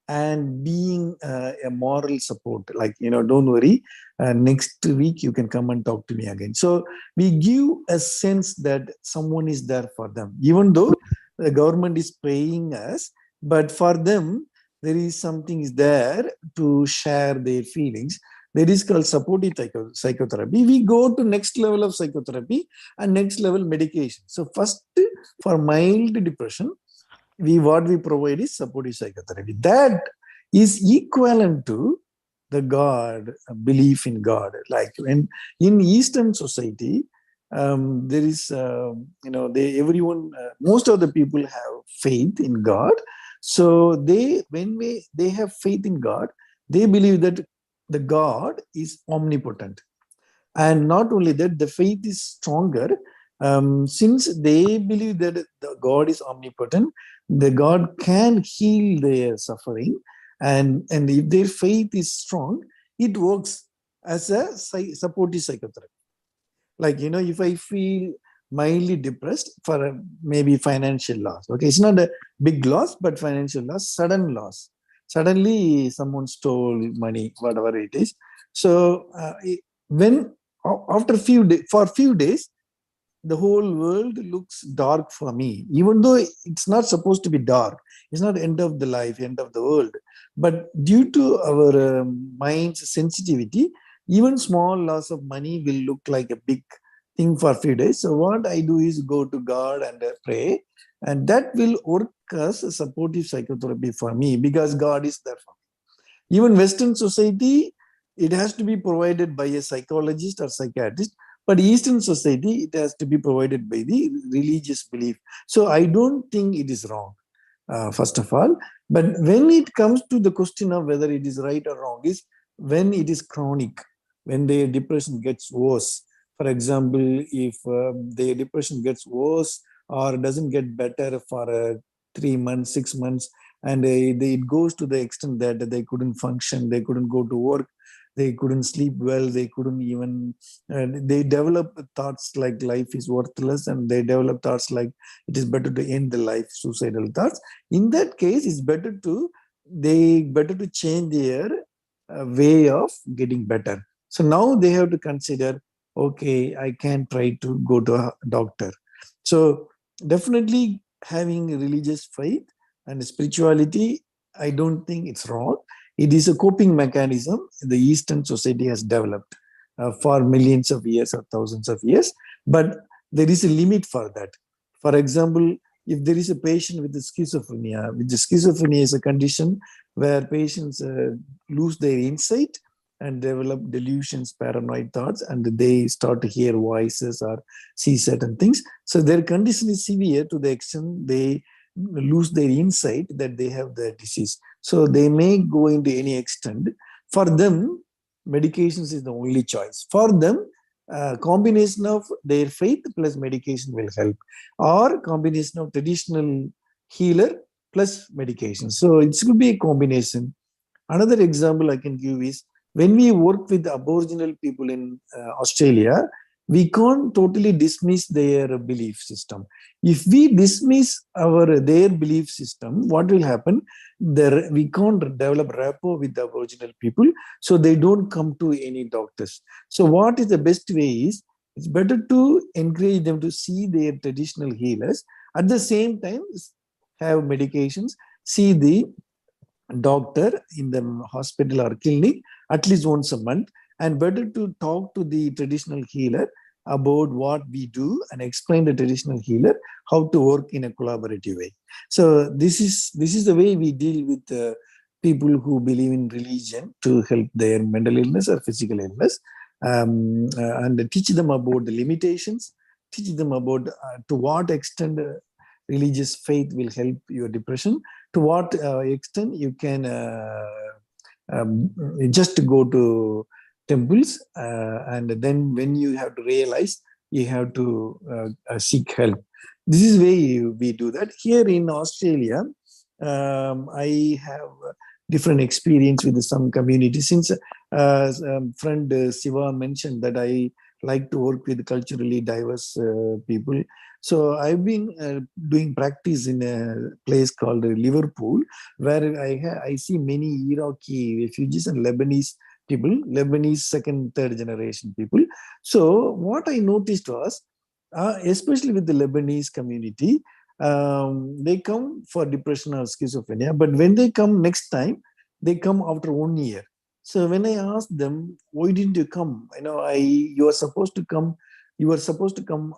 Speaker 12: and being a moral support, like, don't worry, next week you can come and talk to me again. So we give a sense that someone is there for them, even though the government is paying us, but for them there is something is there to share their feelings. That is called supportive psychotherapy. We go to next level of psychotherapy and next level medication. So first, for mild depression, what we provide is supportive psychotherapy. That is equivalent to the God, belief in God. Like when in Eastern society, there is, everyone, most of the people have faith in God. So when they have faith in God, they believe that the God is omnipotent. And not only that, the faith is stronger. Since they believe that the God is omnipotent, the God can heal their suffering. And if their faith is strong, it works as a supportive psychotherapy. Like, if I feel mildly depressed for maybe financial loss, okay, it's not a big loss, but financial loss, sudden loss. Suddenly someone stole money, whatever it is. So when after for a few days, the whole world looks dark for me, even though it's not supposed to be dark. It's not end of the life, end of the world. But due to our mind's sensitivity, even small loss of money will look like a big thing for a few days. So what I do is go to God and pray, and that will work as a supportive psychotherapy for me, because God is there for me. Even Western society, it has to be provided by a psychologist or psychiatrist. But Eastern society, it has to be provided by the religious belief. So I don't think it is wrong, first of all. But when it comes to the question of whether it is right or wrong, is when it is chronic, when their depression gets worse. For example, if their depression gets worse or doesn't get better for 3 months, 6 months, and it goes to the extent that they couldn't function, they couldn't go to work, they couldn't sleep well, they couldn't even, they develop thoughts like life is worthless, and they develop thoughts like it is better to end the life, suicidal thoughts. In that case, it's better to change their way of getting better. So now they have to consider, okay, I can try to go to a doctor. So definitely having religious faith and spirituality, I don't think it's wrong. It is a coping mechanism the Eastern society has developed for millions of years or thousands of years. But there is a limit for that. For example, if there is a patient with schizophrenia, schizophrenia is a condition where patients lose their insight and develop delusions, paranoid thoughts, and they start to hear voices or see certain things. So their condition is severe to the extent they lose their insight that they have the disease. So they may go into any extent. For them, medications is the only choice. For them, combination of their faith plus medication will help, or combination of traditional healer plus medication. So it should be a combination. Another example I can give is when we work with Aboriginal people in Australia, we can't totally dismiss their belief system. If we dismiss their belief system, what will happen? We can't develop rapport with the Aboriginal people, so they don't come to any doctors. So what is the best way is, it's better to encourage them to see their traditional healers. At the same time, have medications, see the doctor in the hospital or clinic at least once a month, and better to talk to the traditional healer about what we do and explain the traditional healer how to work in a collaborative way. So this is the way we deal with people who believe in religion to help their mental illness or physical illness, and teach them about the limitations, teach them about to what extent religious faith will help your depression, to what extent you can just go to temples, and then when you have to realize you have to seek help. This is way we do that. Here in Australia, I have different experience with some communities. Since friend Siva mentioned that I like to work with culturally diverse people. So I've been doing practice in a place called Liverpool, where I see many Iraqi refugees and Lebanese people, Lebanese second, third generation people. So what I noticed was, especially with the Lebanese community, they come for depression or schizophrenia, but when they come next time, they come after 1 year. So when I asked them, why didn't you come? You were supposed to come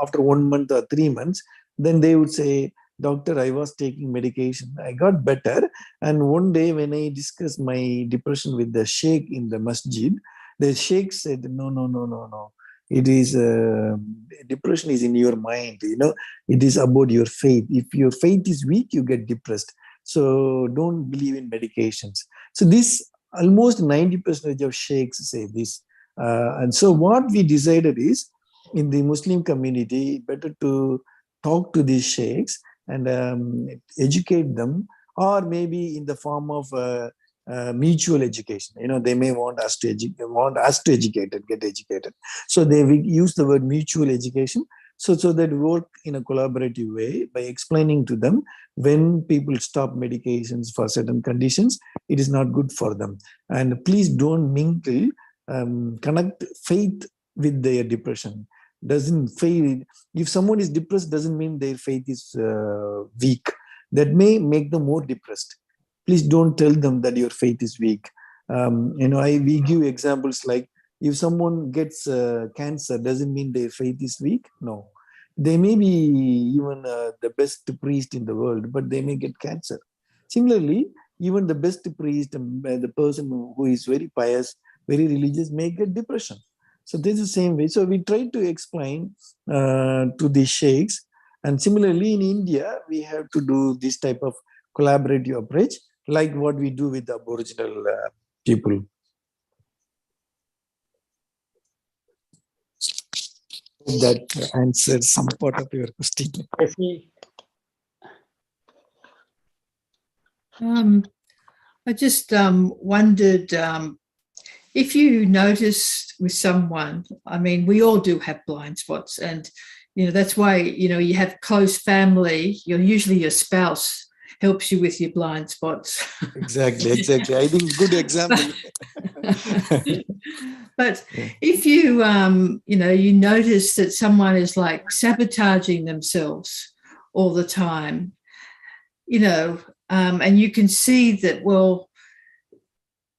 Speaker 12: after 1 month or 3 months. Then they would say, doctor, I was taking medication. I got better. And one day when I discussed my depression with the sheikh in the masjid, the sheikh said, no. It is depression is in your mind. It is about your faith. If your faith is weak, you get depressed. So don't believe in medications. So this almost 90% of sheikhs say this. And so what we decided is, in the Muslim community, better to talk to these sheikhs and educate them, or maybe in the form of mutual education. They may want us to get educated. So they will use the word mutual education. So that work in a collaborative way by explaining to them, when people stop medications for certain conditions, it is not good for them. And please don't mingle, connect faith with their depression. If someone is depressed, doesn't mean their faith is weak. That may make them more depressed. Please don't tell them that your faith is weak. We give examples like, if someone gets cancer, doesn't mean their faith is weak. No, they may be even the best priest in the world, but they may get cancer. Similarly, even the best priest, the person who is very pious, very religious, may get depression. So this is the same way. So we try to explain to the sheikhs. And similarly, in India, we have to do this type of collaborative approach, like what we do with the Aboriginal people. That answers some part of your question.
Speaker 2: I just wondered if you noticed with someone, we all do have blind spots, and that's why you have close family. Usually your spouse helps you with your blind spots.
Speaker 12: Exactly. I think good example.
Speaker 2: But if you you notice that someone is like sabotaging themselves all the time, and you can see that, well,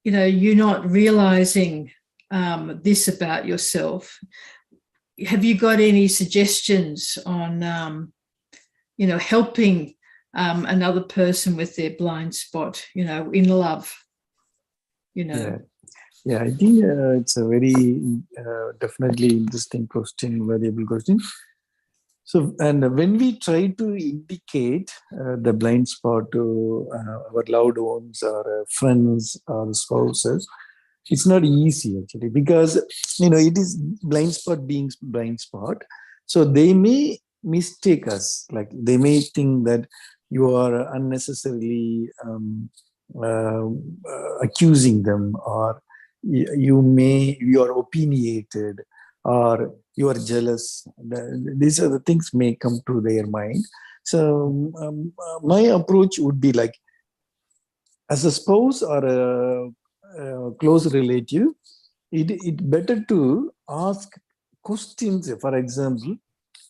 Speaker 2: you're not realizing this about yourself. Have you got any suggestions on, helping another person with their blind spot, in love?
Speaker 12: Yeah, I think it's a very definitely interesting question, valuable question. So, and when we try to indicate the blind spot to our loved ones or friends or spouses, it's not easy actually, because it is blind spot being blind spot. So they may mistake us, like they may think that you are unnecessarily accusing them, or you are opinionated, or you are jealous. These are the things may come to their mind. So my approach would be like, as a spouse or a close relative, it better to ask questions. For example,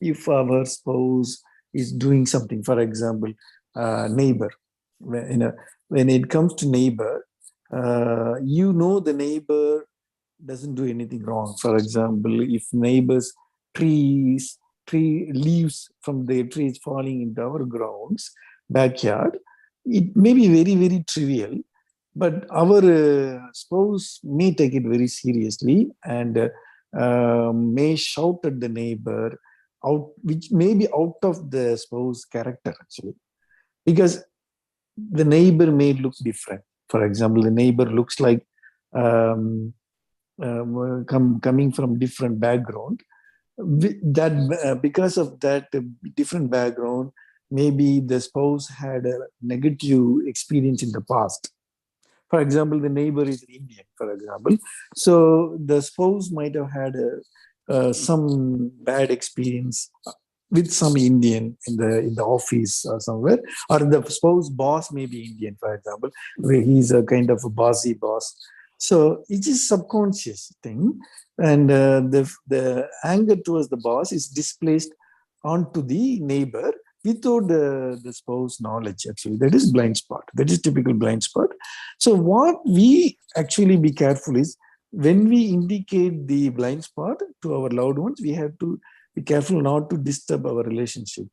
Speaker 12: if our spouse is doing something, for example, neighbor, when it comes to neighbor, the neighbor doesn't do anything wrong. For example, if neighbors tree leaves from their trees falling into our grounds, backyard, it may be very, very trivial, but our spouse may take it very seriously and may shout at the neighbor, which may be out of the spouse character actually, because the neighbor may look different. For example, the neighbor looks like coming from different background. because of that different background, maybe the spouse had a negative experience in the past. For example, the neighbor is Indian, for example. So the spouse might have had some bad experience with some Indian in the office or somewhere, or the spouse boss may be Indian, for example, where he's a kind of a bossy boss. So it is subconscious thing, and the anger towards the boss is displaced onto the neighbor without the spouse knowledge. Actually, that is blind spot. That is typical blind spot. So what we actually be careful is, when we indicate the blind spot to our loved ones, we have to be careful not to disturb our relationship.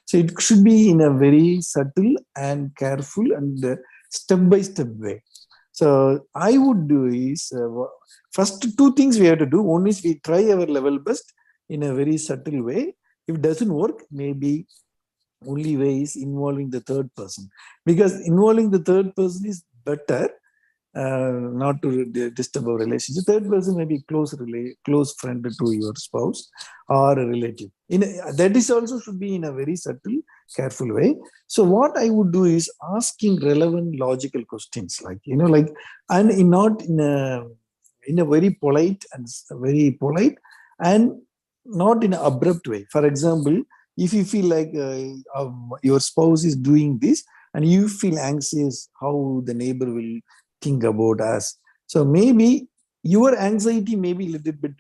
Speaker 12: So it should be in a very subtle and careful and step-by-step way. So I would do is, first two things we have to do. One is we try our level best in a very subtle way. If it doesn't work, maybe only way is involving the third person, because involving the third person is better, not to disturb our relationship. Third person may be close friend to your spouse or a relative. That is also should be in a very subtle, careful way. So what I would do is asking relevant, logical questions, and not in a very polite and not in an abrupt way. For example, if you feel like your spouse is doing this and you feel anxious how the neighbor will think about us, so maybe your anxiety may be a little bit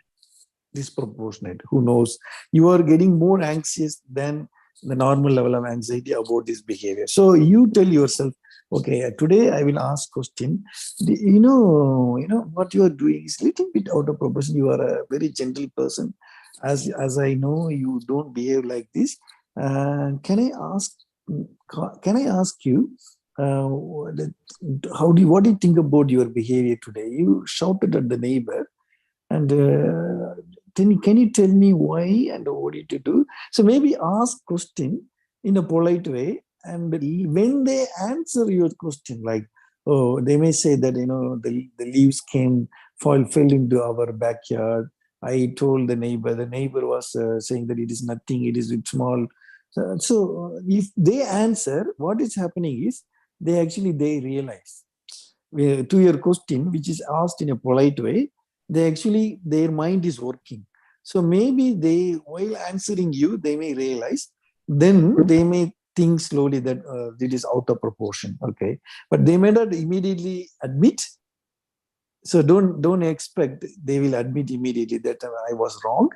Speaker 12: disproportionate. Who knows? You are getting more anxious than the normal level of anxiety about this behavior. So you tell yourself, okay, today I will ask question. You know what you are doing is a little bit out of proportion. You are a very gentle person. As I know, you don't behave like this. Can I ask you, what do you think about your behavior today? You shouted at the neighbor, and can you tell me why and what did you do? So maybe ask question in a polite way, and when they answer your question, like, oh, they may say that the leaves fell into our backyard. I told the neighbor was saying that it is nothing, it is small. So if they answer, what is happening is they realize to your question, which is asked in a polite way, their mind is working. So maybe while answering you, they may realize, then they may think slowly that it is out of proportion. Okay, but they may not immediately admit. So don't expect they will admit immediately that I was wrong.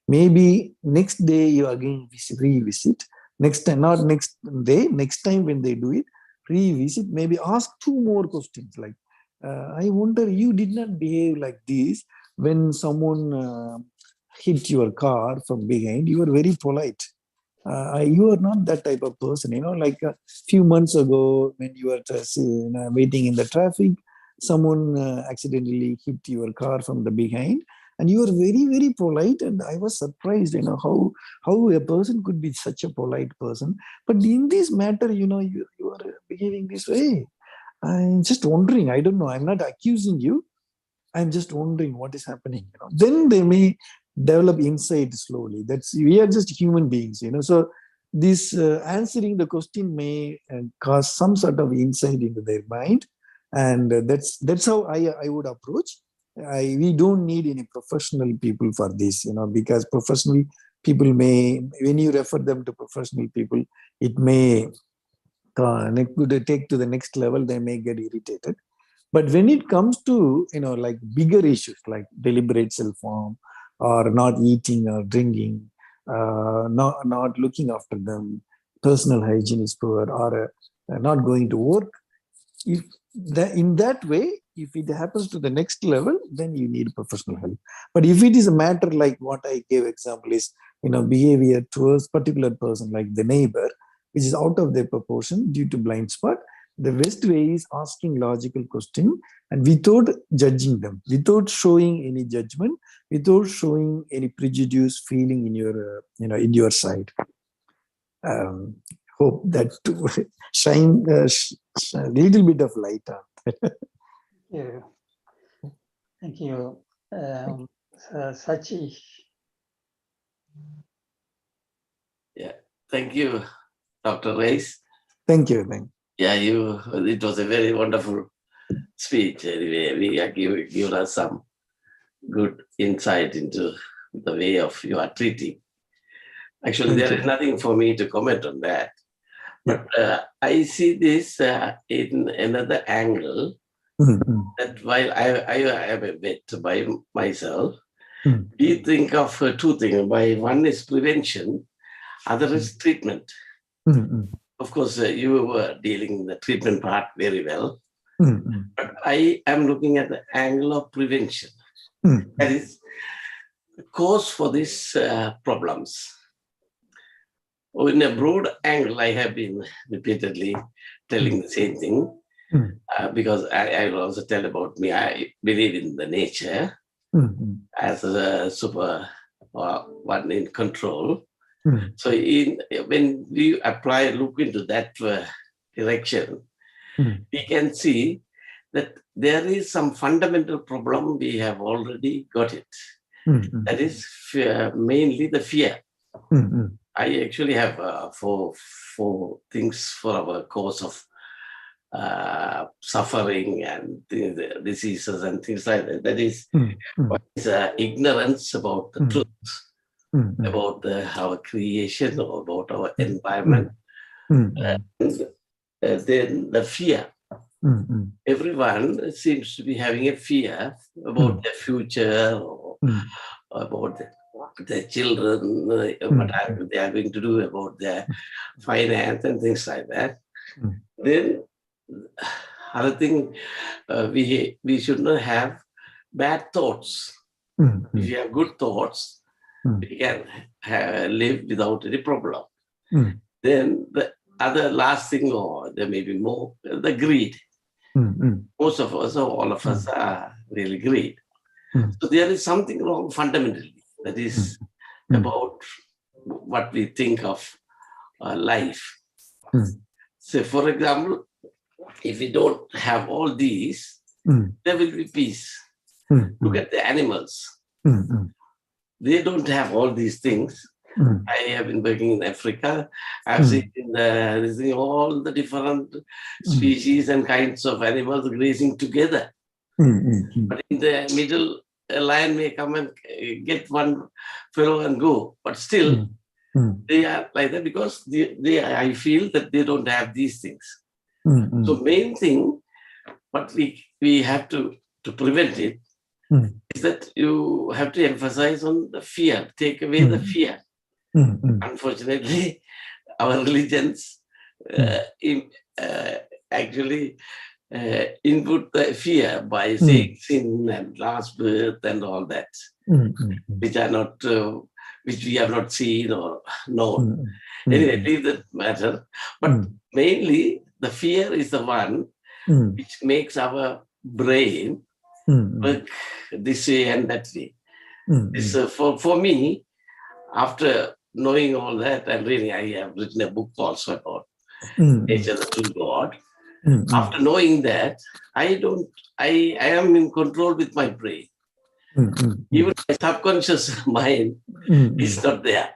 Speaker 12: Maybe next day you again revisit. Next time, not next day, next time when they do it, revisit, maybe ask two more questions like, I wonder, you did not behave like this when someone hit your car from behind. You were very polite. You are not that type of person. Like a few months ago when you were waiting in the traffic, someone accidentally hit your car from the behind, and you were very, very polite, and I was surprised, how a person could be such a polite person. But in this matter, you are behaving this way. I'm just wondering, I don't know, I'm not accusing you, I'm just wondering what is happening. Then they may develop insight slowly. We are just human beings, so this answering the question may cause some sort of insight into their mind, and that's how I would approach. We don't need any professional people for this, because professional people may, when you refer them to professional people, it may take to the next level. They may get irritated. But when it comes to like bigger issues like deliberate self-harm, or not eating or drinking, not looking after them, personal hygiene is poor, or not going to work, in that way, if it happens to the next level, then you need professional help. But if it is a matter like what I gave example is, behavior towards particular person like the neighbor, which is out of their proportion due to blind spot, the best way is asking logical question, and without judging them, without showing any judgment, without showing any prejudice feeling in your side. Hope that to shine a little bit of light on.
Speaker 1: Yeah. Thank you, Sachi.
Speaker 13: Yeah. Thank you, Dr. Rice.
Speaker 12: Thank you. Thank you.
Speaker 13: Yeah, it was a very wonderful speech. Anyway, we give us some good insight into the way of you are treating. Actually, there is nothing for me to comment on that. But I see this in another angle, that while I am a vet by myself, we think of two things. One is prevention, other is treatment. Of course, you were dealing with the treatment part very well. But I am looking at the angle of prevention. That is the cause for these problems. In a broad angle, I have been repeatedly telling the same thing, because I will also tell about me. I believe in the nature as a super one in control. So when we look into that direction, we can see that there is some fundamental problem. We have already got it. That is mainly the fear. I actually have four things for our cause of suffering and diseases and things like that. That is, ignorance about the truth, about our creation, or about our environment. And then the fear. Everyone seems to be having a fear about their future, or about their children, what they are going to do, about their finance and things like that. Then other thing, we should not have bad thoughts. If you have good thoughts, we can live without any problem. Then the other last thing, or there may be more, the greed. Most of us, or all of us, are really greed. So there is something wrong fundamentally. That is about what we think of life. So, for example, if we don't have all these, there will be peace. Look at the animals. They don't have all these things. I have been working in Africa. I've seen all the different species and kinds of animals grazing together. But in the middle, a lion may come and get one fellow and go. But still, they are like that because I feel that they don't have these things. So main thing, what we have to prevent it, is that you have to emphasize on the fear, take away the fear. Unfortunately, our religions actually input the fear by saying sin and last birth and all that, which are not, which we have not seen or known. Anyway, leave that matter. But mainly, the fear is the one which makes our brain work this way and that way. For me, after knowing all that, and really I have written a book also about nature, the true God. After knowing that, I am in control with my brain. Even my subconscious mind is not there.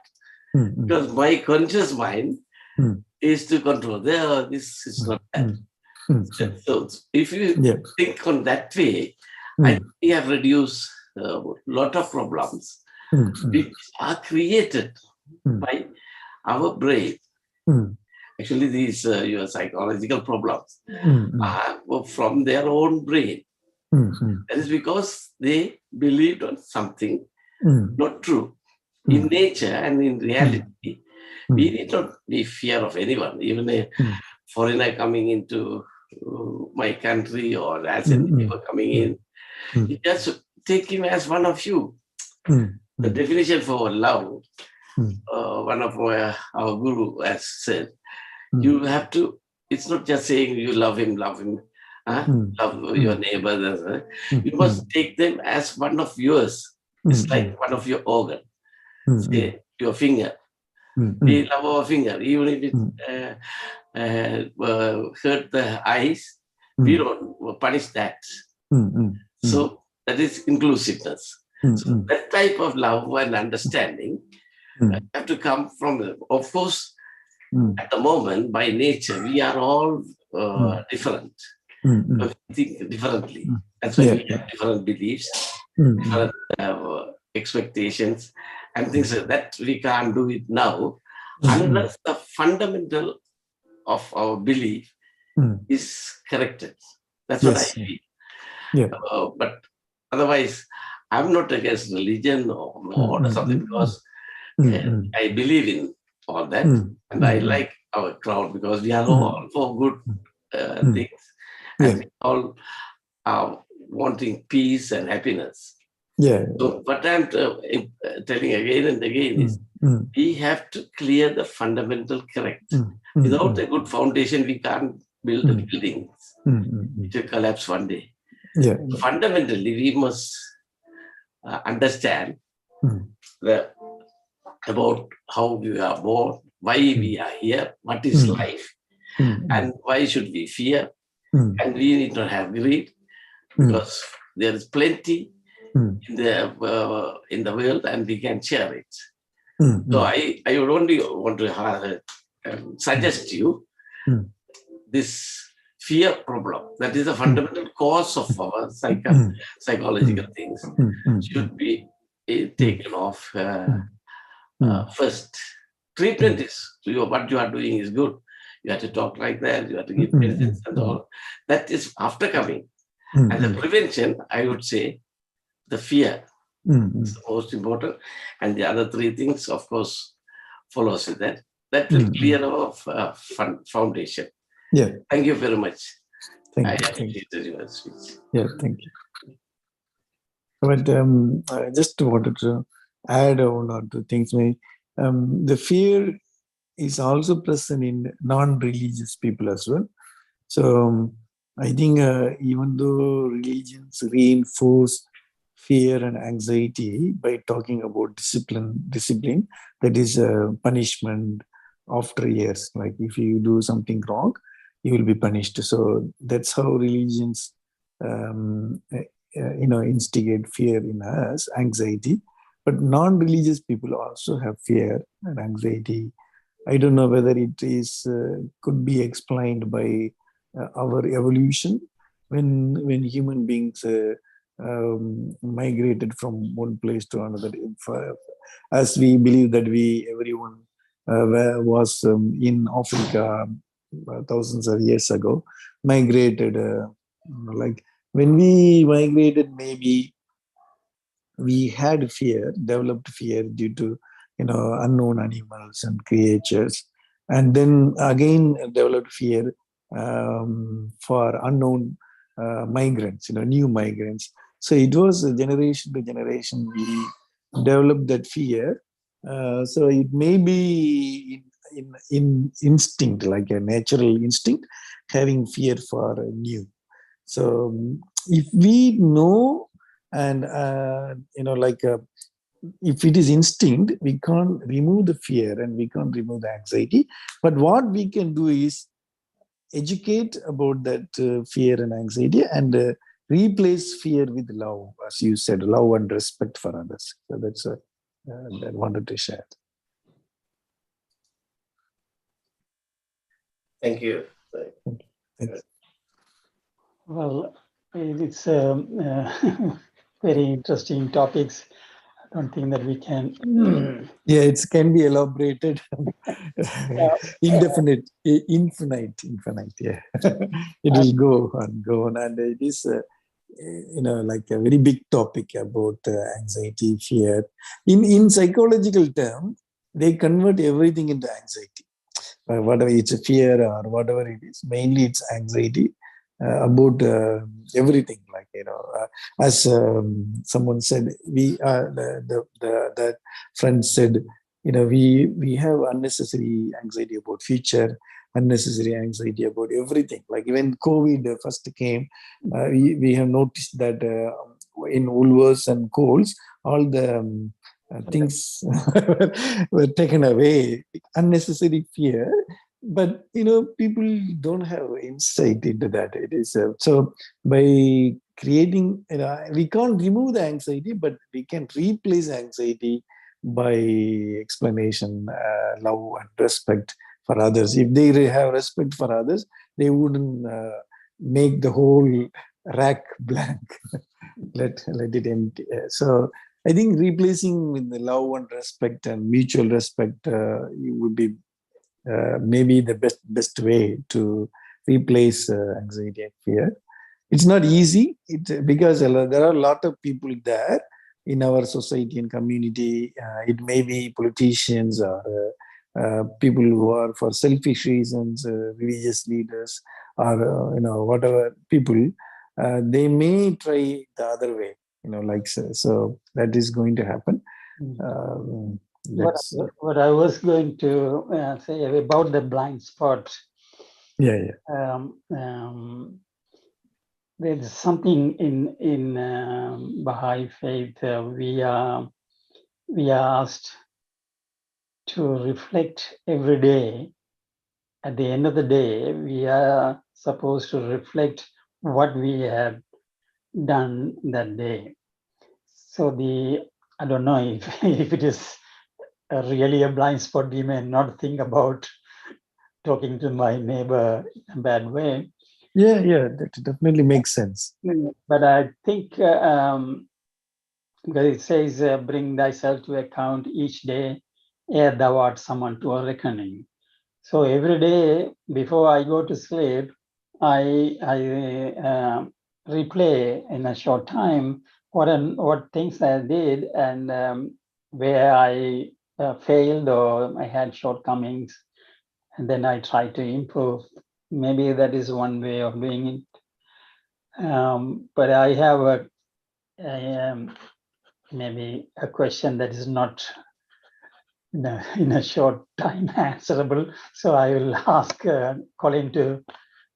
Speaker 13: Because my conscious mind is to control. This is not that. So if you think on that way, I think we have reduced a lot of problems which are created by our brain. Actually, these your psychological problems are from their own brain. That is because they believed on something not true. In nature and in reality, we need not be fear of anyone, even a foreigner coming into my country or as a neighbor coming in. You just take him as one of you. The definition for love, one of our guru has said, you have to, it's not just saying you love him, love your neighbor. You must take them as one of yours. It's like one of your organ. Say, your finger. We love our finger. Even if it hurt the eyes, we don't punish that. So that is inclusiveness. So that type of love and understanding have to come from, of course, at the moment, by nature, we are all different. We think differently. That's why we have different beliefs, different expectations, and things like that. We can't do it now unless the fundamental of our belief is corrected. That's what I feel. But otherwise, I'm not against religion or something, because I believe in all that, and I like our crowd because we are all for good things, and we all are wanting peace and happiness. So what I'm telling again and again is we have to clear the fundamental correct. Without a good foundation, we can't build buildings. It will collapse one day. Fundamentally, we must understand about how we are born, why we are here, what is life, and why should we fear. And we need to have greed, because there is plenty in the world, and we can share it. So I would only want to suggest you this fear problem, that is a fundamental cause of our psychological things, should be taken off first. Treatment is, what you are doing is good. You have to talk like that, you have to give medicines and all. That is after coming. And the prevention, I would say, the fear is the most important. And the other three things, of course, follows with that. That will clear our foundation. Thank you very much. I appreciated your speech.
Speaker 12: Thank you. But I just wanted to add one or two things. The fear is also present in non-religious people as well. So I think even though religions reinforce fear and anxiety by talking about discipline, that is punishment after years. Like if you do something wrong, you will be punished. So that's how religions, instigate fear in us, anxiety. But non-religious people also have fear and anxiety. I don't know whether it is could be explained by our evolution when human beings migrated from one place to another. As we believe that everyone was in Africa thousands of years ago, migrated. Like when we migrated, maybe we had fear, developed fear due to unknown animals and creatures, and then again developed fear for unknown migrants, new migrants. So it was generation to generation we developed that fear. So it may be in instinct, like a natural instinct, having fear for new. So if we know and if it is instinct, we can't remove the fear and we can't remove the anxiety. But what we can do is educate about that fear and anxiety and replace fear with love, as you said, love and respect for others. So that's what I wanted to share.
Speaker 13: Thank you.
Speaker 12: Thanks.
Speaker 1: Well, it's very interesting topics. I don't think that we can.
Speaker 12: Yeah, it can be elaborated. Infinite. Yeah, it will go on, and it is, like a very big topic about anxiety, fear. In psychological term, they convert everything into anxiety. Whatever it's a fear or whatever it is, mainly it's anxiety. About everything, like as someone said, we are the friend said, we have unnecessary anxiety about future, unnecessary anxiety about everything. Like when COVID first came, we have noticed that in Woolworths and Coles, all the things were taken away. Unnecessary fear. But people don't have insight into that. It is so by creating, we can't remove the anxiety, but we can replace anxiety by explanation, love and respect for others. If they have respect for others, they wouldn't make the whole rack blank. let it empty. So I think replacing with the love and respect and mutual respect would be maybe the best way to replace anxiety and fear. It's not easy because there are a lot of people there in our society and community. It may be politicians or people who are for selfish reasons, religious leaders, or whatever people. They may try the other way, like so that is going to happen.
Speaker 1: What I was going to say about the blind spot. There's something in Baha'i faith. We are asked to reflect every day. At the end of the day, we are supposed to reflect what we have done that day. So I don't know if it is really a blind spot. We may not think about talking to my neighbor in a bad way.
Speaker 12: Yeah, that definitely makes sense.
Speaker 1: But I think because it says, bring thyself to account each day, ere thou art summoned to a reckoning. So every day before I go to sleep, I replay in a short time what things I did and where I failed or I had shortcomings, and then I try to improve. Maybe that is one way of doing it. But I have maybe a question that is not in a short time answerable. So I will ask Colin to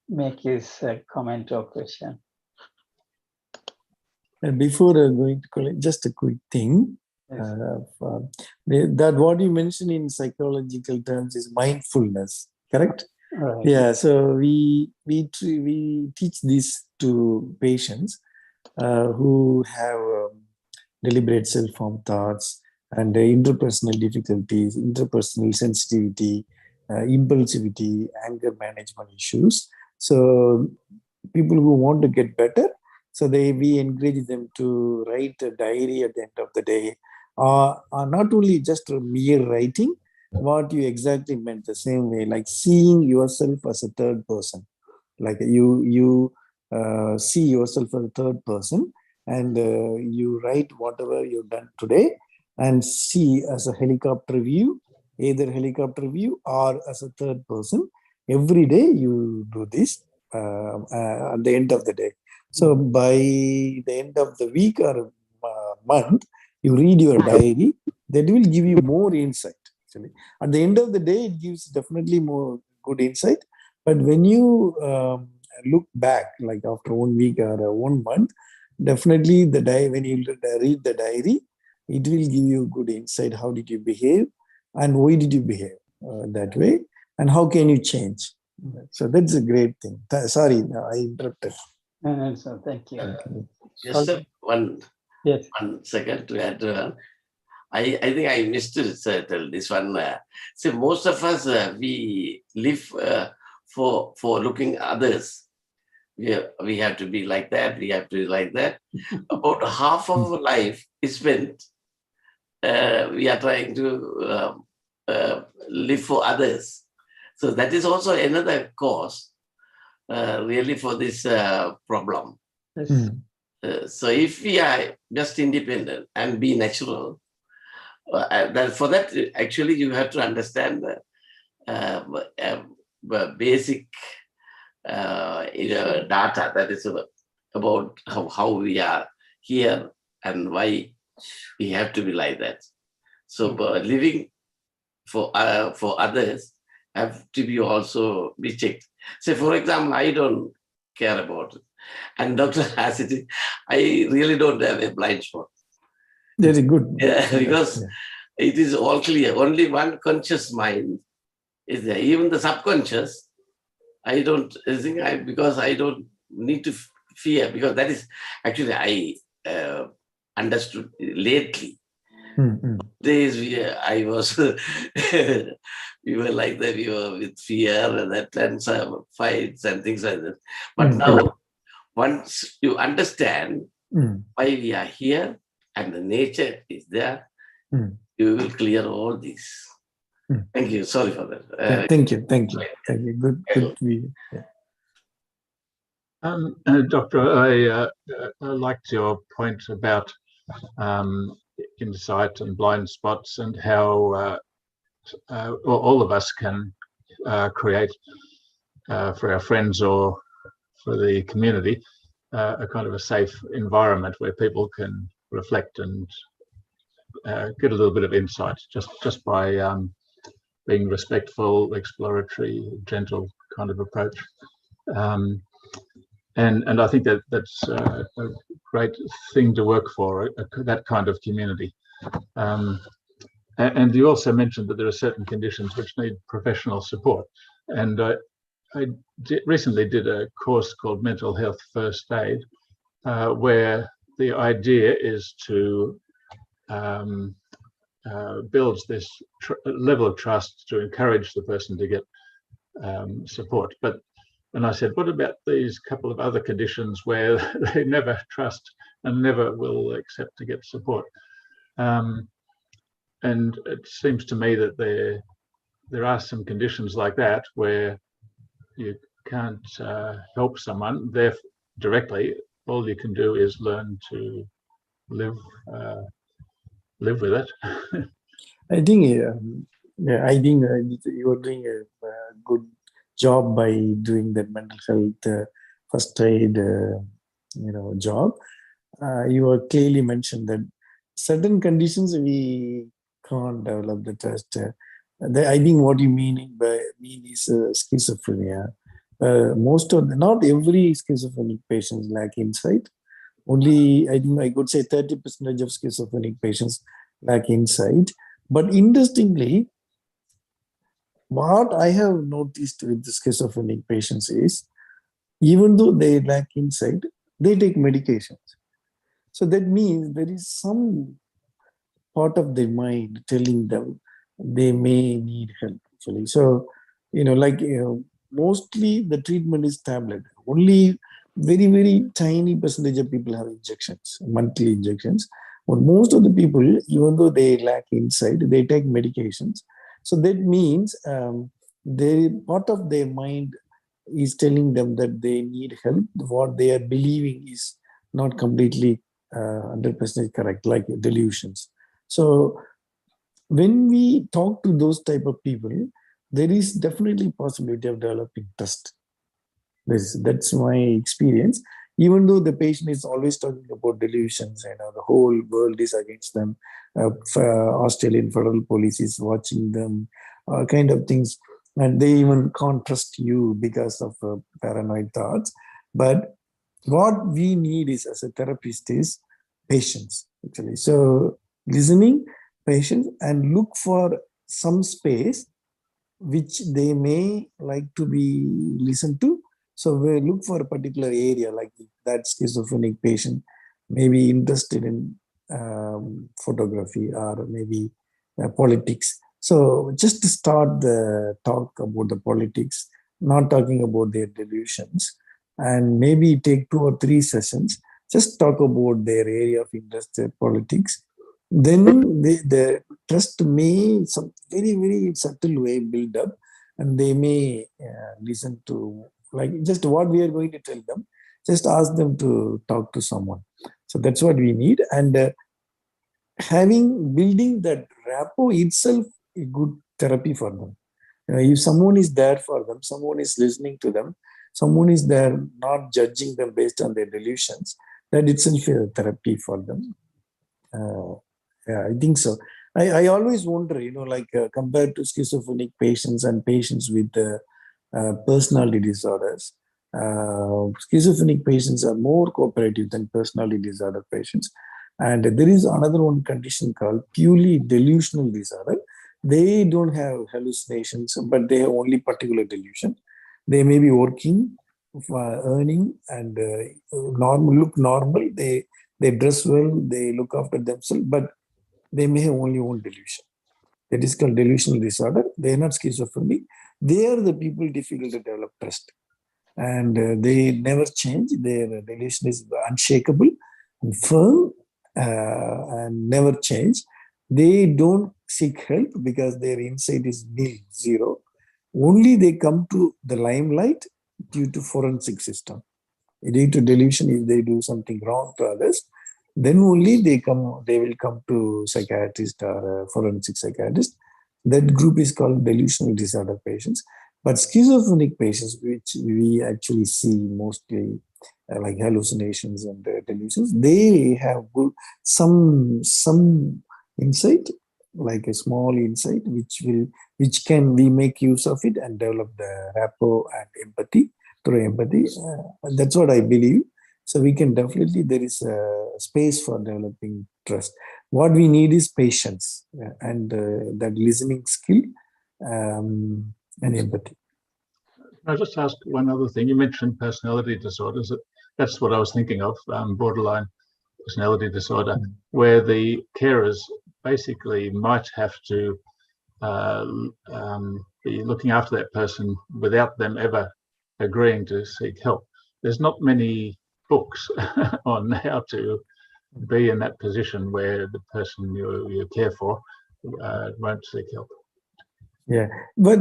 Speaker 1: make his comment or question.
Speaker 12: And before going to Colin, just a quick thing.
Speaker 1: Yes.
Speaker 12: That what you mentioned in psychological terms is mindfulness, correct?
Speaker 1: Right.
Speaker 12: Yeah. So we teach this to patients who have deliberate self-harm thoughts and interpersonal difficulties, interpersonal sensitivity, impulsivity, anger management issues. So people who want to get better, so we encourage them to write a diary at the end of the day, not only just mere writing, what you exactly meant the same way, like seeing yourself as a third person, like you see yourself as a third person, and you write whatever you've done today and see as a helicopter view, either helicopter view or as a third person. Every day you do this at the end of the day. So by the end of the week or month, you read your diary. That will give you more insight. Actually, at the end of the day, it gives definitely more good insight. But when you look back, like after 1 week or 1 month, definitely when you read the diary, it will give you good insight. How did you behave, and why did you behave that way, and how can you change? So that's a great thing. Sorry, I interrupted.
Speaker 1: No, so thank you.
Speaker 13: Just one second to add. I think I missed to tell this one. See, most of us we live for looking others. We have to be like that. We have to be like that. About half of our life is spent. We are trying to live for others. So that is also another cause, really, for this problem.
Speaker 1: Yes.
Speaker 13: So if we are just independent and be natural, then for that, actually, you have to understand the basic data that is about how we are here and why we have to be like that. So living for others have to be also be checked. Say, for example, I don't care about it. And Dr. has it, I really don't have a blind spot.
Speaker 12: Very good.
Speaker 13: Yeah, because it is all clear. Only one conscious mind is there. Even the subconscious, I don't think because I don't need to fear, because that is actually I understood lately Days I was, we were like that, we were with fear and that and some fights and things like that. But now, once you understand why we are here and the nature is there, you will clear all this. Thank you. Sorry for that.
Speaker 12: Thank you. Good view.
Speaker 14: Doctor, I liked your point about insight and blind spots and how all of us can create for our friends or for the community a kind of a safe environment where people can reflect and get a little bit of insight just by being respectful, exploratory, gentle kind of approach. And I think that's a great thing to work for, that kind of community. And you also mentioned that there are certain conditions which need professional support. And I recently did a course called Mental Health First Aid, where the idea is to build this level of trust to encourage the person to get support. And I said, what about these couple of other conditions where they never trust and never will accept to get support? And it seems to me that there are some conditions like that where you can't help someone there directly. All you can do is learn to live with it.
Speaker 12: I think you are doing a good job by doing the mental health first aid job. You are clearly mentioned that certain conditions we can't develop the trust. I think what you mean is schizophrenia. Not every schizophrenic patients lack insight. Only, I think I could say 30% of schizophrenic patients lack insight. But interestingly, what I have noticed with the schizophrenic patients is, even though they lack insight, they take medications. So that means there is some part of their mind telling them they may need help. Actually, so mostly the treatment is tablet. Only very, very tiny percentage of people have injections, monthly injections. But most of the people, even though they lack insight, they take medications. So that means part of their mind is telling them that they need help. What they are believing is not completely 100% correct, like delusions. So when we talk to those type of people, there is definitely possibility of developing trust. That's my experience. Even though the patient is always talking about delusions, the whole world is against them, Australian federal police is watching them, kind of things, and they even can't trust you because of paranoid thoughts. But what we need is, as a therapist, is patience, actually. So listening, patience, and look for some space which they may like to be listened to. So we look for a particular area, like that schizophrenic patient may be interested in photography or maybe politics. So just to start the talk about the politics, not talking about their delusions, and maybe take 2 or 3 sessions, just talk about their area of interest, their politics. Then the trust may some very, very subtle way build up, and they may listen to, like, just what we are going to tell them, just ask them to talk to someone. So that's what we need. And building that rapport itself a good therapy for them. If someone is there for them, someone is listening to them, someone is there not judging them based on their delusions, that itself is a therapy for them. I think so. I always wonder, compared to schizophrenic patients and patients with personality disorders, schizophrenic patients are more cooperative than personality disorder patients. And there is another one condition called purely delusional disorder. They don't have hallucinations, but they have only particular delusion. They may be working, earning, and look normal. They dress well, they look after themselves, but They may have only one delusion. That is called delusional disorder. They are not schizophrenic. They are the people difficult to develop trust. And they never change. Their delusion is unshakable and firm and never change. They don't seek help because their insight is nil, zero. Only they come to the limelight due to forensic system. Due to delusion, if they do something wrong to others, then only they will come to psychiatrist or forensic psychiatrist. That group is called delusional disorder patients. But schizophrenic patients, which we actually see mostly like hallucinations and delusions, they have some insight, like a small insight, which can we make use of it and develop the rapport and empathy through empathy. That's what I believe. So we can definitely, there is a space for developing trust. What we need is patience and that listening skill and empathy.
Speaker 14: I'll just ask one other thing. You mentioned personality disorders. That's what I was thinking of, borderline personality disorder, where the carers basically might have to be looking after that person without them ever agreeing to seek help. There's not many books on how to be in that position where the person you care for won't seek help.
Speaker 12: Yeah, but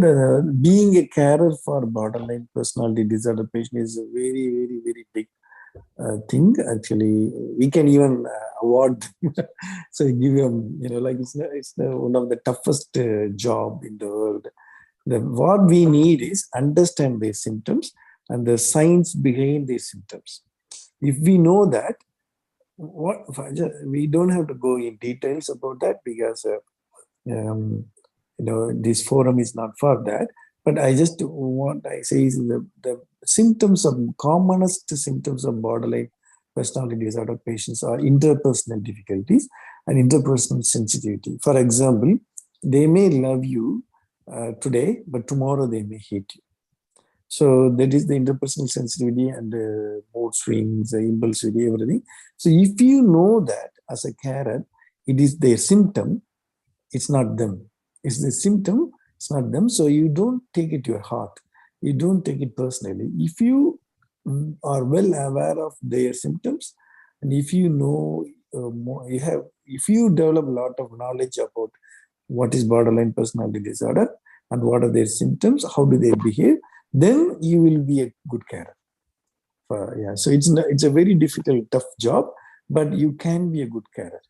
Speaker 12: being a carer for borderline personality disorder patient is a very, very, very big thing. Actually, we can even award. So give them, like it's one of the toughest job in the world. What we need is understand their symptoms and the science behind these symptoms. If we know that, we don't have to go in details about that because this forum is not for that. But I just what I say is the symptoms of commonest symptoms of borderline personality disorder patients are interpersonal difficulties and interpersonal sensitivity. For example, they may love you today, but tomorrow they may hate you. So that is the interpersonal sensitivity and mood swings, impulsivity, everything. So if you know that as a carer, it is their symptom, it's not them. It's the symptom, it's not them. So you don't take it to your heart. You don't take it personally. If you are well aware of their symptoms, and if you know if you develop a lot of knowledge about what is borderline personality disorder and what are their symptoms, how do they behave, then you will be a good carer. So it's a very difficult, tough job, but you can be a good carer.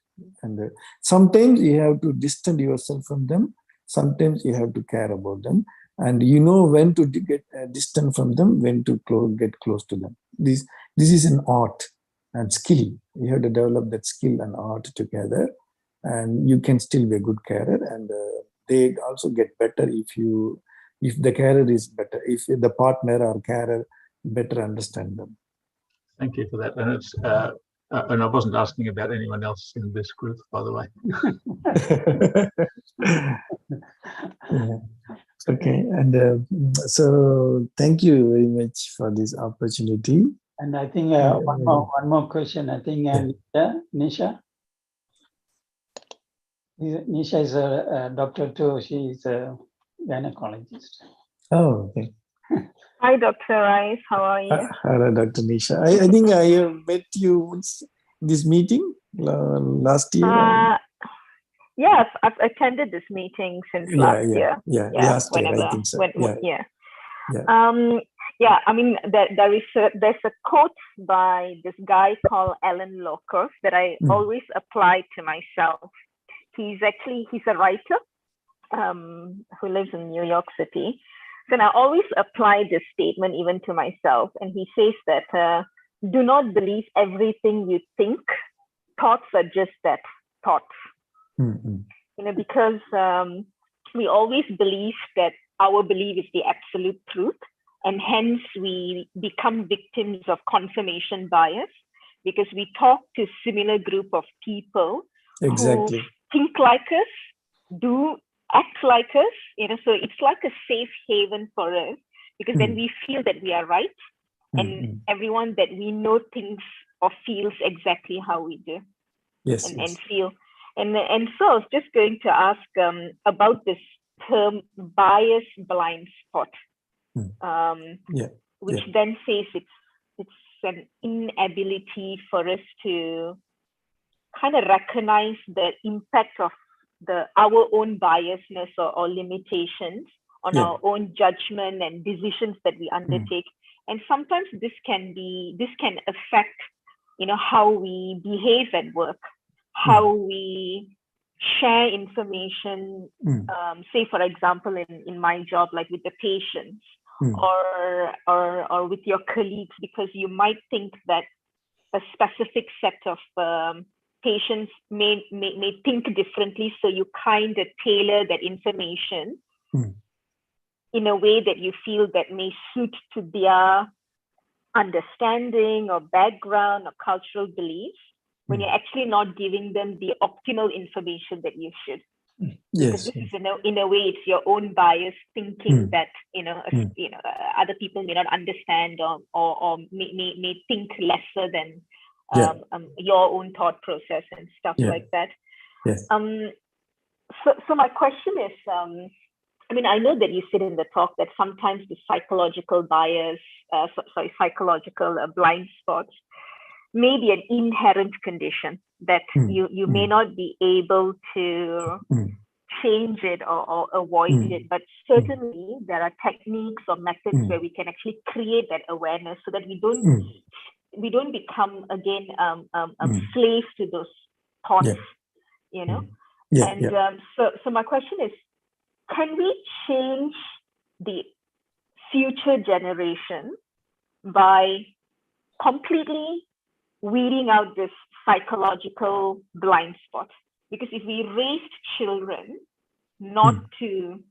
Speaker 12: And sometimes you have to distance yourself from them. Sometimes you have to care about them, and you know when to get distant from them, when to get close to them. This is an art and skill. You have to develop that skill and art together, and you can still be a good carer. And they also get better if the carer is better, if the partner or carer better understand them.
Speaker 14: Thank you for that. And it's and I wasn't asking about anyone else in this group, by the way.
Speaker 12: Yeah. Okay, and so thank you very much for this opportunity.
Speaker 1: And I think one more question. I think Nisha. Nisha is a doctor too. She is a gynecologist.
Speaker 12: Oh, okay.
Speaker 15: Hi, Dr. Rice. How are you?
Speaker 12: Hello, Dr. Nisha. I think I have met you once in this meeting last year.
Speaker 15: Yes, I've attended this meeting since last year.
Speaker 12: Yeah, last year, I think so.
Speaker 15: I mean, there's a quote by this guy called Alan Lockhart that I always apply to myself. He's a writer who lives in New York City. So I always apply this statement even to myself. And he says that do not believe everything you think. Thoughts are just that, thoughts. Because we always believe that our belief is the absolute truth, and hence we become victims of confirmation bias because we talk to similar group of people who think like us, do act like us, so it's like a safe haven for us because then we feel that we are right, and everyone that we know thinks or feels exactly how we do.
Speaker 12: Yes,
Speaker 15: and feel. And so I was just going to ask about this term bias blind spot, which then says it's an inability for us to kind of recognize the impact of our own biasness or limitations on our own judgment and decisions that we undertake. And sometimes this can affect, how we behave at work, how we share information, say for example in my job, like with the patients or with your colleagues, because you might think that a specific set of patients may think differently, so you kind of tailor that information in a way that you feel that may suit to their understanding or background or cultural beliefs, when you're actually not giving them the optimal information that you should. Because this is, in a way, it's your own bias thinking that other people may not understand or may think lesser than your own thought process and stuff like that. So my question is, I know that you said in the talk that sometimes the psychological bias, psychological blind spots may be an inherent condition that you may not be able to change it or avoid it, but certainly there are techniques or methods where we can actually create that awareness so that we don't become again slaves to those thoughts, So my question is, can we change the future generation by completely weeding out this psychological blind spot? Because if we raised children not to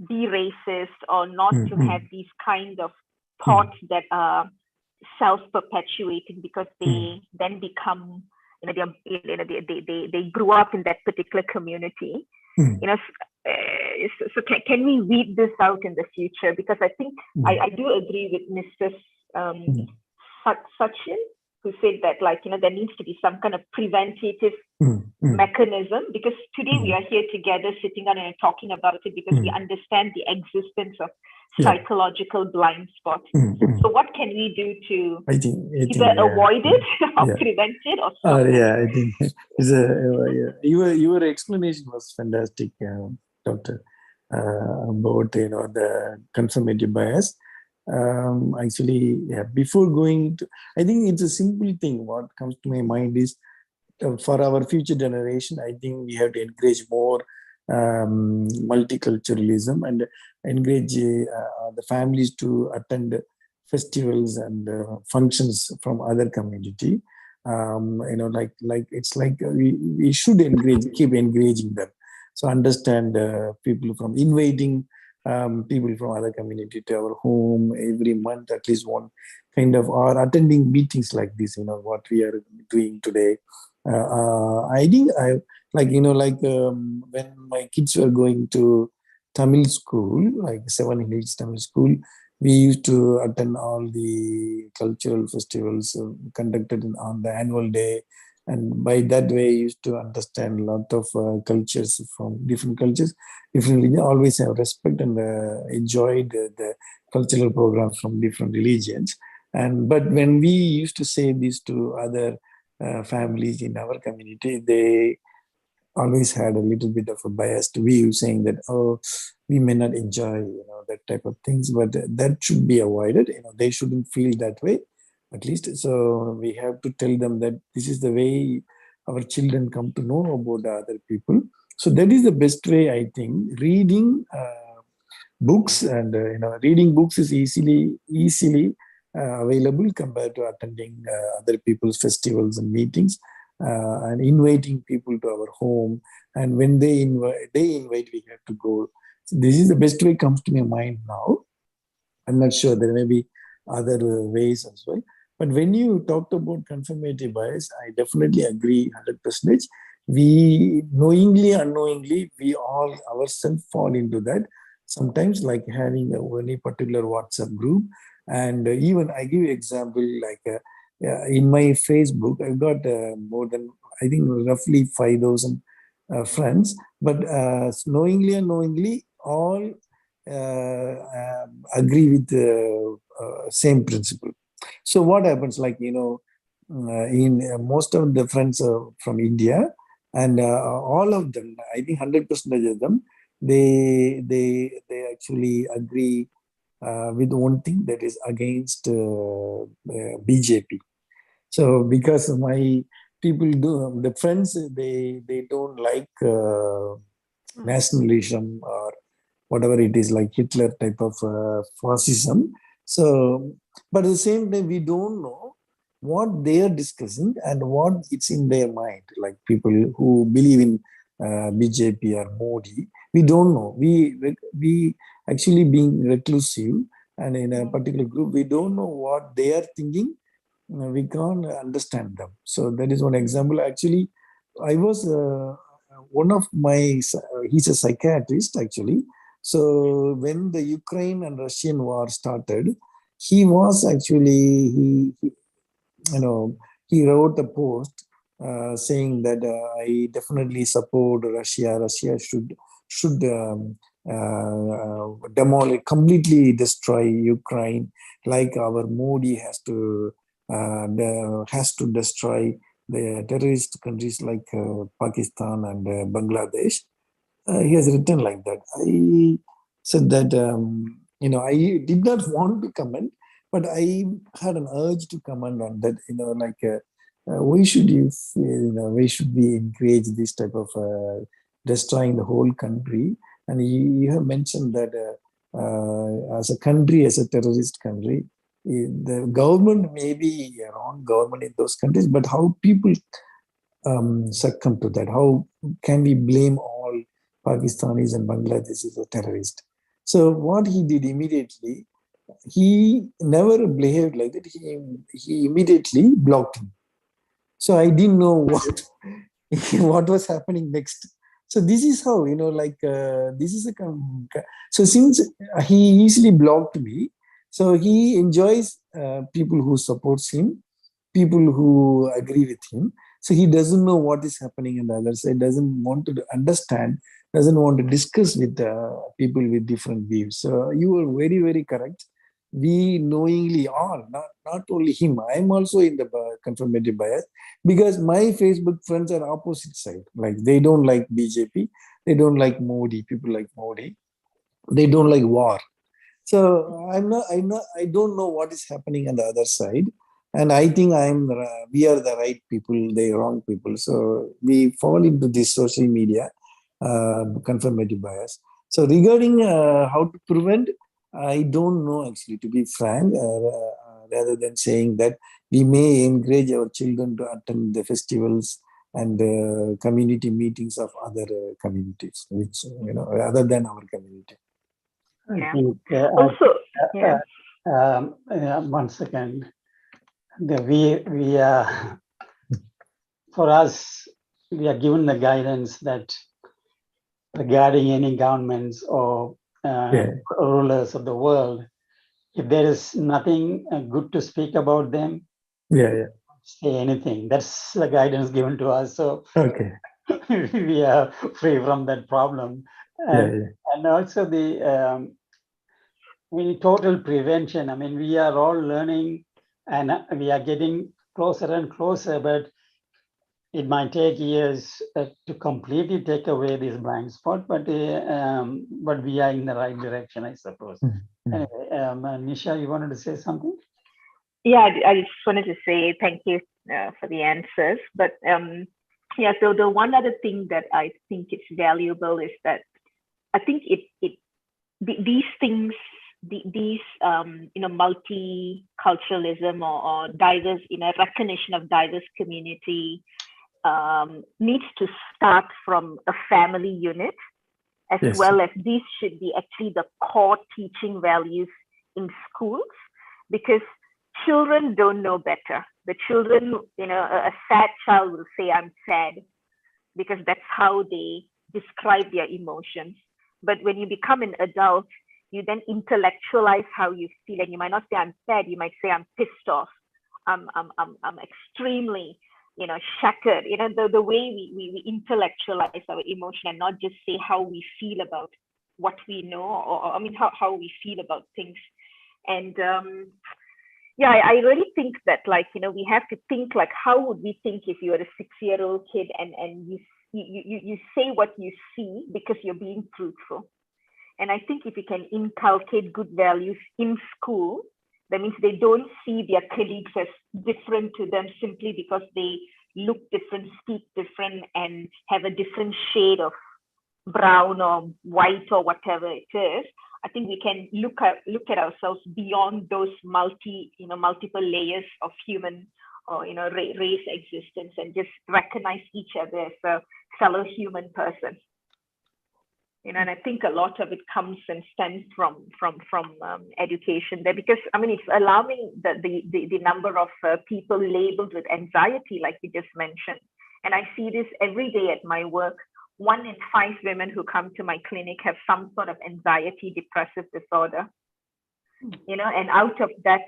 Speaker 15: be racist or not to have these kind of thoughts that are self-perpetuating, because they then become, they grew up in that particular community, so can we weed this out in the future? Because I think I do agree with Mr. Sachin, who said that, there needs to be some kind of preventative mechanism, because today we are here together sitting down and talking about it because we understand the existence of psychological blind spots. So what can we do to either avoid it or prevent it or stop it?
Speaker 12: I think your explanation was fantastic, Doctor, about the confirmative bias. Actually, before going to, I think it's a simple thing. What comes to my mind is, for our future generation, I think we have to encourage more multiculturalism and encourage the families to attend festivals and functions from other community. It's like we should keep encouraging them. So understand people from inviting people from other community to our home every month, at least one kind of, or attending meetings like this, what we are doing today. I think when my kids were going to Tamil school, like 7 Hills Tamil School, we used to attend all the cultural festivals conducted on the annual day. And by that way, I used to understand a lot of cultures from different cultures, different religions. Always have respect and enjoyed the cultural programs from different religions. But when we used to say this to other families in our community, they always had a little bit of a biased view, saying that, oh, we may not enjoy, that type of things, but that should be avoided. They shouldn't feel that way, at least. So we have to tell them that this is the way our children come to know about other people. So that is the best way, I think. Reading books, and reading books is easily available compared to attending other people's festivals and meetings, and inviting people to our home. And when they invite, we have to go. So this is the best way comes to my mind now. I'm not sure, there may be other ways as well. But when you talked about confirmative bias, I definitely agree 100%. We knowingly, unknowingly, we all ourselves fall into that. Sometimes, like having any particular WhatsApp group. And even I give you example, like in my Facebook, I've got more than I think roughly 5,000 friends, but knowingly and unknowingly, all agree with the same principle. So what happens, like, in most of the friends from India, and all of them, I think 100% of them, they actually agree with one thing, that is against BJP. So because my people do, the friends, they don't like nationalism or whatever it is, like Hitler type of fascism. So, but at the same time, we don't know what they are discussing and what it's in their mind. Like people who believe in BJP or Modi, we don't know. We actually being reclusive and in a particular group, we don't know what they are thinking. We can't understand them. So that is one example. Actually, I was one of my, he's a psychiatrist actually. So when the Ukraine and Russian war started, he was actually, he wrote a post saying that I definitely support Russia. Russia should demolish, completely destroy Ukraine, like our Modi has to destroy the terrorist countries like Pakistan and Bangladesh. He has written like that. I said that, I did not want to comment, but I had an urge to comment on that, why should why should we encourage this type of destroying the whole country? And you have mentioned that as a country, as a terrorist country, the government may be a wrong government in those countries, but how people succumb to that? How can we blame all Pakistanis and Bangladeshis as terrorists? So what he did immediately, he never behaved like that. He immediately blocked him. So I didn't know what was happening next. So this is how, this is so since he easily blocked me, so he enjoys people who supports him, people who agree with him. So he doesn't know what is happening on the other side, doesn't want to understand, doesn't want to discuss with people with different views. So you are very, very correct. We knowingly all, not only him, I'm also in the confirmative bias, because my Facebook friends are opposite side. Like they don't like BJP, they don't like Modi, people like Modi, they don't like war. So I don't know what is happening on the other side. And I think we are the right people, they wrong people. So we fall into this social media confirmative bias. So regarding how to prevent, I don't know actually, to be frank, rather than saying that we may encourage our children to attend the festivals and community meetings of other communities, which, other than our community.
Speaker 1: I think
Speaker 15: also,
Speaker 1: one second. We for us, we are given the guidance that regarding any governments or rulers of the world, if there is nothing good to speak about them, say anything. That's the guidance given to us. So we are free from that problem. And also the total prevention. I mean, we are all learning and we are getting closer and closer, but it might take years to completely take away this blind spot, but we are in the right direction, I suppose. Anyway, Nisha, you wanted to say something?
Speaker 15: Yeah, I just wanted to say thank you for the answers. But so the one other thing that I think is valuable is that I think these things, these multiculturalism or diverse, recognition of diverse community needs to start from a family unit, as well as these should be actually the core teaching values in schools, because children don't know better. The children, a sad child will say, "I'm sad," because that's how they describe their emotions. But when you become an adult, you then intellectualize how you feel, and you might not say I'm sad, you might say I'm pissed off, I'm extremely shattered. The way we intellectualize our emotion and not just say how we feel about what we know, or how we feel about things. And I really think that we have to think how would we think if you were a 6-year-old kid and you say what you see because you're being truthful. And I think if you can inculcate good values in school, that means they don't see their colleagues as different to them simply because they look different, speak different, and have a different shade of brown or white or whatever it is. I think we can look at ourselves beyond those multiple layers of human or race existence, and just recognize each other as a fellow human person. And I think a lot of it comes and stems from education there, because it's alarming that the number of people labeled with anxiety, like you just mentioned. And I see this every day at my work. 1 in 5 women who come to my clinic have some sort of anxiety depressive disorder. And out of that,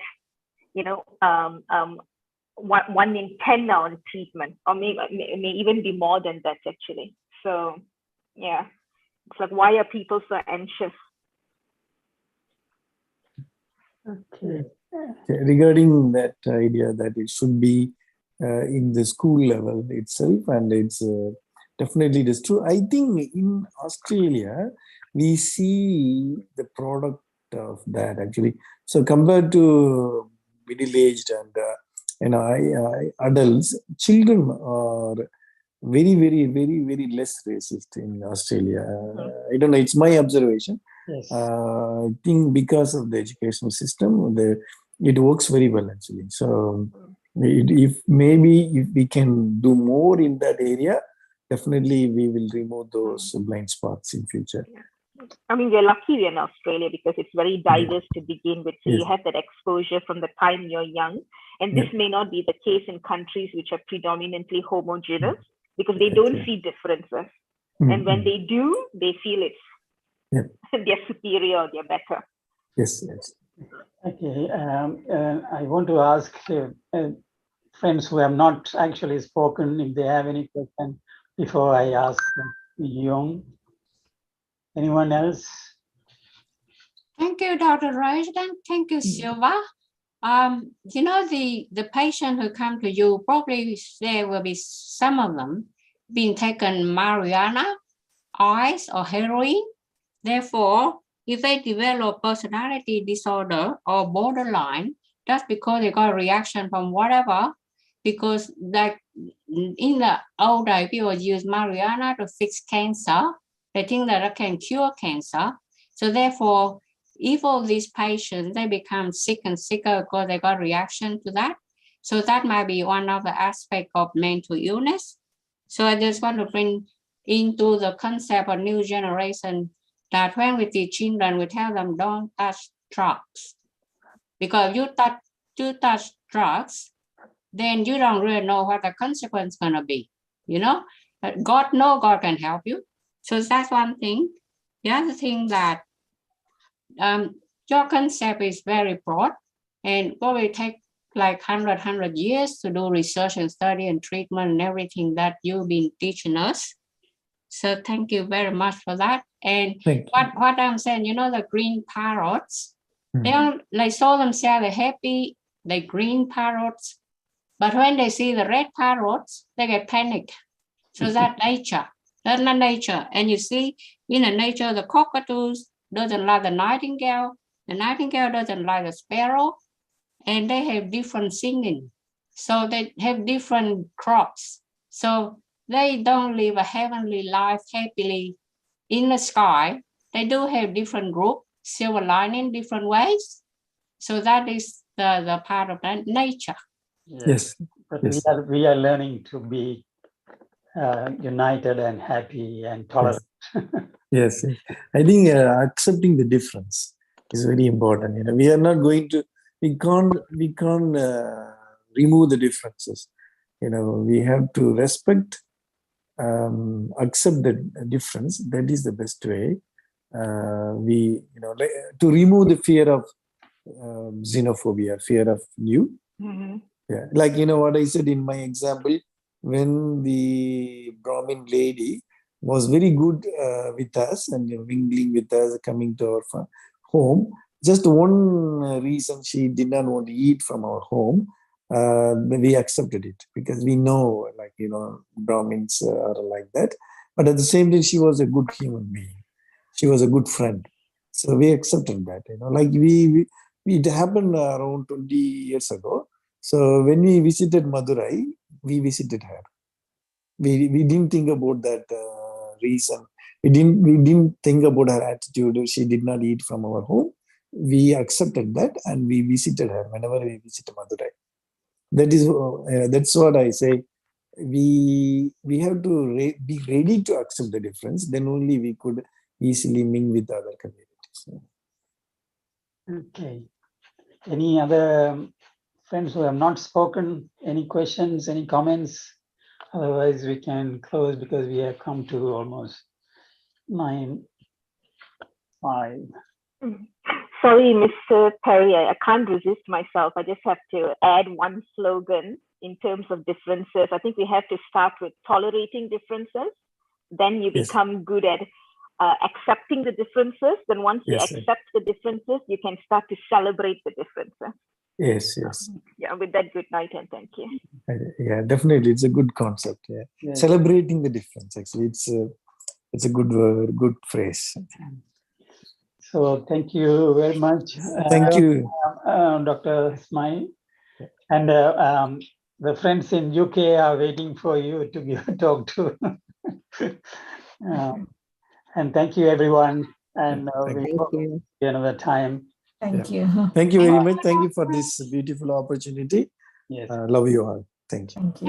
Speaker 15: 1 in 10 are on treatment, or may even be more than that actually. So yeah. It's like, why are people so anxious?
Speaker 12: Okay. Regarding that idea that it should be in the school level itself, and it's definitely it is true. I think in Australia, we see the product of that actually. So compared to middle-aged and adults, children are very, very, very, very less racist in Australia. I don't know, it's my observation.
Speaker 1: Yes.
Speaker 12: I think because of the educational system, it works very well actually. So if we can do more in that area, definitely we will remove those blind spots in future.
Speaker 15: We're lucky we're in Australia because it's very diverse to begin with. So you have that exposure from the time you're young. And this may not be the case in countries which are predominantly homogeneous, because they don't see differences. And when they do, they feel it's they're superior or they're better.
Speaker 12: Yes.
Speaker 1: Okay. I want to ask friends who have not actually spoken if they have any question before I ask Young. Anyone else?
Speaker 10: Thank you, Dr. Rajdan. Thank you, Silva. The patient who come to you, probably there will be some of them being taken marijuana, ice, or heroin. Therefore, if they develop personality disorder or borderline, that's because they got a reaction from whatever, because like in the old days, people use marijuana to fix cancer. They think that it can cure cancer. So therefore, if all these patients, they become sick and sicker because they got reaction to that. So that might be one of the aspects of mental illness. So I just want to bring into the concept of new generation that when we teach children, we tell them don't touch drugs. Because if you touch drugs, then you don't really know what the consequence is going to be. God knows God can help you. So that's one thing. The other thing that your concept is very broad and probably take like 100 years to do research and study and treatment and everything that you've been teaching us. So thank you very much for that. And what I'm saying, the green parrots, they saw themselves happy, the green parrots, but when they see the red parrots, they get panic. So that's nature. That's not nature. And you see, in the nature, the cockatoos doesn't like the nightingale doesn't like the sparrow, and they have different singing. So they have different crops. So they don't live a heavenly life happily in the sky. They do have different group, silver lining, different ways. So that is the part of nature.
Speaker 12: Yes.
Speaker 1: But we are learning to be united and happy and tolerant.
Speaker 12: Yes. I think accepting the difference is very important. We are not going to, we can't remove the differences. We have to respect, accept the difference. That is the best way. To remove the fear of xenophobia, fear of new.
Speaker 15: Mm-hmm.
Speaker 12: Yeah, like what I said in my example, when the Brahmin lady was very good with us and mingling with us, coming to our home. Just one reason she did not want to eat from our home, we accepted it because we know, like, Brahmins are like that. But at the same time, she was a good human being. She was a good friend. So we accepted that, like it happened around 20 years ago. So when we visited Madurai, we visited her. We didn't think about that reason. We didn't think about her attitude. She did not eat from our home. We accepted that and we visited her whenever we visited Madurai. That's what I say. We have to be ready to accept the difference. Then only we could easily mingle with other communities.
Speaker 1: Okay. Any other friends who have not spoken? Any questions? Any comments? Otherwise, we can close because we have come to almost 9:05.
Speaker 15: Sorry, Mr. Perry, I can't resist myself. I just have to add one slogan in terms of differences. I think we have to start with tolerating differences. Then you become good at accepting the differences. Then once you accept the differences, you can start to celebrate the differences.
Speaker 12: Yes.
Speaker 15: Yeah, with that, good night and thank you.
Speaker 12: Yeah, definitely. It's a good concept. Yeah. Yes. Celebrating the difference, actually. It's a good word, good phrase.
Speaker 1: So thank you very much.
Speaker 12: Thank you.
Speaker 1: Dr. Ismail. And the friends in UK are waiting for you to give a talk to. And thank you, everyone. And we hope you another time.
Speaker 2: Thank you.
Speaker 12: Thank you very much. Thank you for this beautiful opportunity.
Speaker 1: Yes.
Speaker 12: Love you all. Thank you.
Speaker 2: Thank you.